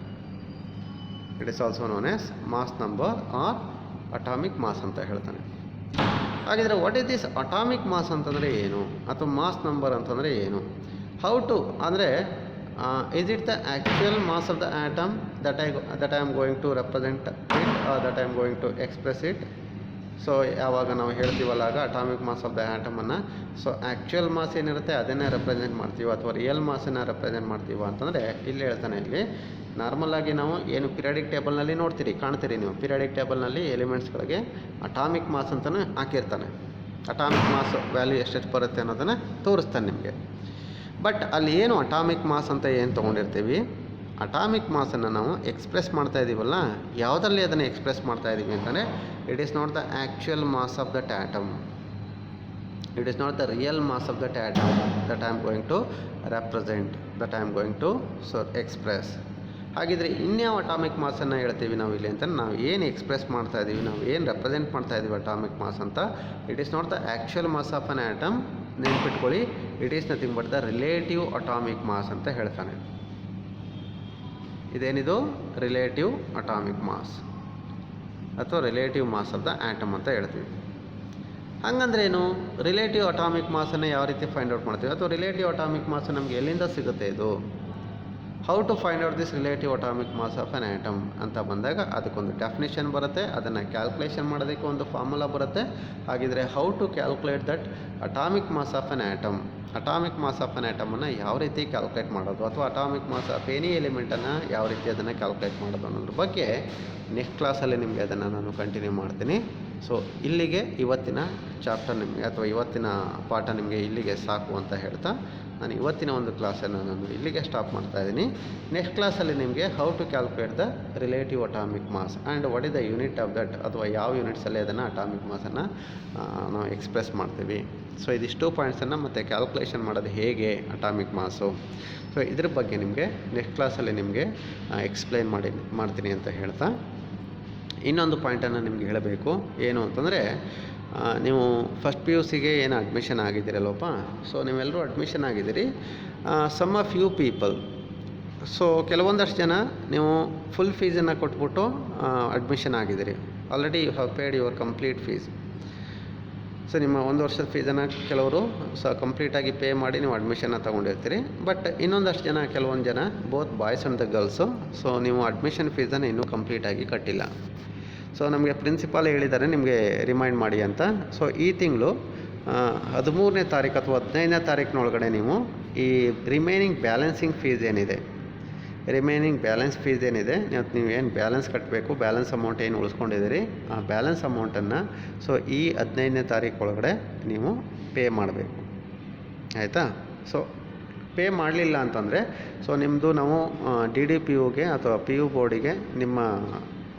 It is also known as mass number or atomic mass ಅಂತ ಹೇಳ್ತಾನೆ. ಹಾಗಿದ್ರೆ what is this atomic mass ಅಂತಂದರೆ ಏನು ಅಥವಾ ಮಾಸ್ ನಂಬರ್ ಅಂತಂದರೆ ಏನು? ಹೌ ಟು ಅಂದರೆ is it the actual mass of the atom that I am going to represent it or that I am going to express it? So ಯಾವಾಗ ನಾವು ಹೇಳ್ತೀವಲ್ಲ ಆಗ ಅಟಾಮಿಕ್ ಮಾಸ್ ಆಫ್ ದ ಆ್ಯಟಮನ್ನು ಸೊ ಆ್ಯಕ್ಚುಯಲ್ ಮಾಸ್ ಏನಿರುತ್ತೆ ಅದನ್ನೇ ರೆಪ್ರೆಸೆಂಟ್ ಮಾಡ್ತೀವಿ ಅಥವಾ ರಿಯಲ್ ಮಾಸನ್ನು ರೆಪ್ರೆಸೆಂಟ್ ಮಾಡ್ತೀವ ಅಂತಂದರೆ ಇಲ್ಲಿ ಹೇಳ್ತಾನೆ. ಇಲ್ಲಿ ನಾರ್ಮಲಾಗಿ ನಾವು ಏನು ಪಿರಿಯಾಡಿಕ್ ಟೇಬಲ್ನಲ್ಲಿ ಕಾಣ್ತೀರಿ ನೀವು ಪಿರಿಯಾಡಿಕ್ ಟೇಬಲ್ನಲ್ಲಿ ಎಲಿಮೆಂಟ್ಸ್ಗಳಿಗೆ ಅಟಾಮಿಕ್ ಮಾಸ್ ಅಂತಲೇ ಹಾಕಿರ್ತಾನೆ. ಅಟಾಮಿಕ್ ಮಾಸ್ ವ್ಯಾಲ್ಯೂ ಎಷ್ಟೆಷ್ಟು ಬರುತ್ತೆ ಅನ್ನೋದನ್ನು ತೋರಿಸ್ತಾನೆ ನಿಮಗೆ. ಬಟ್ ಅಲ್ಲಿ ಏನು ಅಟಾಮಿಕ್ ಮಾಸ್ ಅಂತ ಏನು ತೊಗೊಂಡಿರ್ತೀವಿ, ಅಟಾಮಿಕ್ ಮಾಸನ್ನು ನಾವು ಎಕ್ಸ್ಪ್ರೆಸ್ ಮಾಡ್ತಾ ಇದ್ದೀವಲ್ಲ, ಯಾವುದರಲ್ಲಿ ಅದನ್ನು ಎಕ್ಸ್ಪ್ರೆಸ್ ಮಾಡ್ತಾ ಇದ್ದೀವಿ ಅಂತಂದರೆ it is not the actual mass of that atom, it is not the real mass of that atom that I am going to represent, that I am going to express. ಹಾಗಿದ್ರೆ ಇನ್ಯಾವ ಅಟಾಮಿಕ್ ಮಾಸನ್ನು ಹೇಳ್ತೀವಿ ನಾವು ಇಲ್ಲಿ ಅಂತ, ನಾವು ಏನು ಎಕ್ಸ್ಪ್ರೆಸ್ ಮಾಡ್ತಾ ಇದ್ದೀವಿ, ನಾವು ಏನು ರೆಪ್ರೆಸೆಂಟ್ ಮಾಡ್ತಾ ಇದ್ದೀವಿ ಅಟಾಮಿಕ್ ಮಾಸ್ ಅಂತ, it is not the actual mass of an atom, ನೆನ್ಪಿಟ್ಕೊಳ್ಳಿ, it is nothing but the relative atomic mass ಅಂತ ಹೇಳ್ತಾನೆ. ಇದೇನಿದು ರಿಲೇಟಿವ್ ಅಟಾಮಿಕ್ ಮಾಸ್ ಅಥವಾ relative mass of the atom ಅಂತ ಹೇಳ್ತೀವಿ. ಹಂಗಂದ್ರೆ ಏನು, ರಿಲೇಟಿವ್ ಅಟಾಮಿಕ್ ಮಾಸನ್ನು ಯಾವ ರೀತಿ ಫೈಂಡ್ ಔಟ್ ಮಾಡ್ತೀವಿ, ಅಥವಾ ರಿಲೇಟಿವ್ ಅಟಾಮಿಕ್ ಮಾಸ್ ನಮಗೆ ಎಲ್ಲಿಂದ ಸಿಗುತ್ತೆ ಇದು, how to find out this relative atomic mass of an atom ಅಂತ ಬಂದಾಗ ಅದಕ್ಕೊಂದು ಡೆಫಿನೇಷನ್ ಬರುತ್ತೆ, ಅದನ್ನು ಕ್ಯಾಲ್ಕುಲೇಷನ್ ಮಾಡೋದಕ್ಕೆ ಒಂದು ಫಾರ್ಮುಲಾ ಬರುತ್ತೆ. ಹಾಗಿದ್ರೆ how to calculate that atomic mass of an atom, atomic mass of an ಆಟಮನ್ನು ಯಾವ ರೀತಿ ಕ್ಯಾಲ್ಕುಲೇಟ್ ಮಾಡೋದು, ಅಥವಾ ಅಟಾಮಿಕ್ ಮಾಸ್ ಆಫ್ ಎನಿ ಎಲಿಮೆಂಟನ್ನು ಯಾವ ರೀತಿ ಅದನ್ನು ಕ್ಯಾಲ್ಕುಲೇಟ್ ಮಾಡೋದು ಅನ್ನೋದ್ರ ಬಗ್ಗೆ ನೆಕ್ಸ್ಟ್ ಕ್ಲಾಸಲ್ಲಿ ನಿಮಗೆ ಅದನ್ನು ನಾನು ಕಂಟಿನ್ಯೂ ಮಾಡ್ತೀನಿ. ಸೊ ಇಲ್ಲಿಗೆ ಇವತ್ತಿನ ಚಾಪ್ಟರ್ ನಿಮಗೆ ಅಥವಾ ಇವತ್ತಿನ ಪಾಠ ನಿಮಗೆ ಇಲ್ಲಿಗೆ ಸಾಕು ಅಂತ ಹೇಳ್ತಾ ನಾನು ಇವತ್ತಿನ ಒಂದು ಕ್ಲಾಸನ್ನು ನಾನು ಇಲ್ಲಿಗೆ ಸ್ಟಾಪ್ ಮಾಡ್ತಾಯಿದ್ದೀನಿ. ನೆಕ್ಸ್ಟ್ ಕ್ಲಾಸಲ್ಲಿ ನಿಮಗೆ how to calculate the relative atomic mass and what is the unit of that, ಅಥವಾ ಯಾವ ಯೂನಿಟ್ಸಲ್ಲಿ ಅದನ್ನು ಅಟಾಮಿಕ್ ಮಾಸನ್ನು ನಾವು ಎಕ್ಸ್ಪ್ರೆಸ್ ಮಾಡ್ತೀವಿ. ಸೊ ಇದಿಷ್ಟು ಪಾಯಿಂಟ್ಸನ್ನು ಮತ್ತು ಕ್ಯಾಲ್ಕುಲೇಷನ್ ಮಾಡೋದು ಹೇಗೆ ಅಟಾಮಿಕ್ ಮಾಸು, ಸೊ ಇದ್ರ ಬಗ್ಗೆ ನಿಮಗೆ ನೆಕ್ಸ್ಟ್ ಕ್ಲಾಸಲ್ಲಿ ನಿಮಗೆ ಎಕ್ಸ್ಪ್ಲೈನ್ ಮಾಡ್ತೀನಿ ಅಂತ ಹೇಳ್ತಾ, ಇನ್ನೊಂದು ಪಾಯಿಂಟನ್ನು ನಿಮ್ಗೆ ಹೇಳಬೇಕು ಏನು ಅಂತಂದರೆ, ನೀವು ಫಸ್ಟ್ ಪಿ ಯು ಸಿಗೆ ಏನು ಅಡ್ಮಿಷನ್ ಆಗಿದ್ದೀರಲ್ಲಪ್ಪ, ಸೊ ನೀವೆಲ್ಲರೂ ಅಡ್ಮಿಷನ್ ಆಗಿದ್ದೀರಿ. Some of you people, so ಕೆಲವೊಂದಷ್ಟು ಜನ ನೀವು ಫುಲ್ ಫೀಸನ್ನು ಕೊಟ್ಬಿಟ್ಟು ಅಡ್ಮಿಷನ್ ಆಗಿದ್ದೀರಿ. Already you have paid your complete fees. So ನಿಮ್ಮ 1 ವರ್ಷದ ಫೀಸನ್ನು ಕೆಲವರು ಕಂಪ್ಲೀಟಾಗಿ ಪೇ ಮಾಡಿ ನೀವು ಅಡ್ಮಿಷನ್ನ ತೊಗೊಂಡಿರ್ತೀರಿ. ಬಟ್ ಇನ್ನೊಂದಷ್ಟು ಜನ, ಕೆಲವೊಂದು ಜನ both boys and the girls, so ನೀವು ಅಡ್ಮಿಷನ್ ಫೀಸನ್ನು ಇನ್ನೂ ಕಂಪ್ಲೀಟಾಗಿ ಕಟ್ಟಿಲ್ಲ. ಸೊ ನಮಗೆ ಪ್ರಿನ್ಸಿಪಾಲ್ ಹೇಳಿದ್ದಾರೆ ನಿಮಗೆ ರಿಮೈಂಡ್ ಮಾಡಿ ಅಂತ. ಸೊ ಈ ತಿಂಗಳು 13ನೇ ತಾರೀಕು ಅಥವಾ 15ನೇ ತಾರೀಕಿನೊಳಗಡೆ ನೀವು ಈ ರಿಮೈನಿಂಗ್ ಬ್ಯಾಲೆನ್ಸಿಂಗ್ ಫೀಸ್ ಏನಿದೆ, ರಿಮೈನಿಂಗ್ ಬ್ಯಾಲೆನ್ಸ್ ಫೀಸ್ ಏನಿದೆ, ನೀವು ಏನು ಬ್ಯಾಲೆನ್ಸ್ ಕಟ್ಟಬೇಕು, ಬ್ಯಾಲೆನ್ಸ್ ಅಮೌಂಟ್ ಏನು ಉಳಿಸ್ಕೊಂಡಿದ್ದೀರಿ, ಆ ಬ್ಯಾಲೆನ್ಸ್ ಅಮೌಂಟನ್ನು ಸೊ ಈ 15ನೇ ತಾರೀಕು ಒಳಗಡೆ ನೀವು ಪೇ ಮಾಡಬೇಕು, ಆಯಿತಾ. ಸೊ ಪೇ ಮಾಡಲಿಲ್ಲ ಅಂತಂದರೆ ಸೊ ನಿಮ್ಮದು ನಾವು DDPUಗೆ ಅಥವಾ PU ಬೋರ್ಡಿಗೆ ನಿಮ್ಮ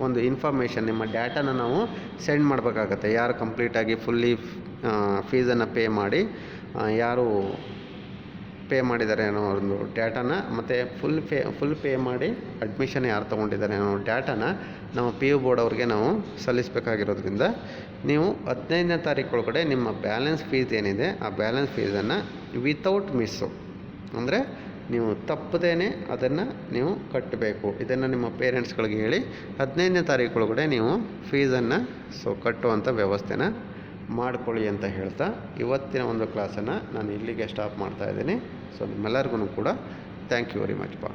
ಒಂದು ಇನ್ಫಾರ್ಮೇಷನ್, ನಿಮ್ಮ ಡೇಟಾನ ನಾವು ಸೆಂಡ್ ಮಾಡಬೇಕಾಗತ್ತೆ. ಯಾರು ಕಂಪ್ಲೀಟಾಗಿ ಫುಲ್ಲಿ ಫೀಸನ್ನು ಪೇ ಮಾಡಿ, ಯಾರು ಪೇ ಮಾಡಿದ್ದಾರೆ ಅನ್ನೋ ಒಂದು ಡೇಟಾನ, ಮತ್ತು ಫುಲ್ ಪೇ ಮಾಡಿ ಅಡ್ಮಿಷನ್ ಯಾರು ತೊಗೊಂಡಿದ್ದಾರೆ ಅನ್ನೋ ಡೇಟಾನ ನಾವು PU ಬೋರ್ಡ್ ಅವ್ರಿಗೆ ನಾವು ಸಲ್ಲಿಸಬೇಕಾಗಿರೋದ್ರಿಂದ ನೀವು 15ನೇ ತಾರೀಕು ಒಳಗಡೆ ನಿಮ್ಮ ಬ್ಯಾಲೆನ್ಸ್ ಫೀಸ್ ಏನಿದೆ ಆ ಬ್ಯಾಲೆನ್ಸ್ ಫೀಸನ್ನು ವಿತೌಟ್ ಮಿಸ್ಸು, ಅಂದರೆ ನೀವು ತಪ್ಪದೇನೆ ಅದನ್ನು ನೀವು ಕಟ್ಟಬೇಕು. ಇದನ್ನು ನಿಮ್ಮ ಪೇರೆಂಟ್ಸ್ಗಳಿಗೆ ಹೇಳಿ 15ನೇ ತಾರೀಕು ಒಳಗಡೆ ನೀವು ಫೀಸನ್ನು ಸೊ ಕಟ್ಟುವಂಥ ವ್ಯವಸ್ಥೆನ ಮಾಡಿಕೊಳ್ಳಿ ಅಂತ ಹೇಳ್ತಾ ಇವತ್ತಿನ ಒಂದು ಕ್ಲಾಸನ್ನು ನಾನು ಇಲ್ಲಿಗೆ ಸ್ಟಾಪ್ ಮಾಡ್ತಾಯಿದ್ದೀನಿ. ಸೊ ನಿಮ್ಮೆಲ್ಲರಿಗೂ ಕೂಡ ಥ್ಯಾಂಕ್ ಯು ವೆರಿ ಮಚ್ ಪಾ.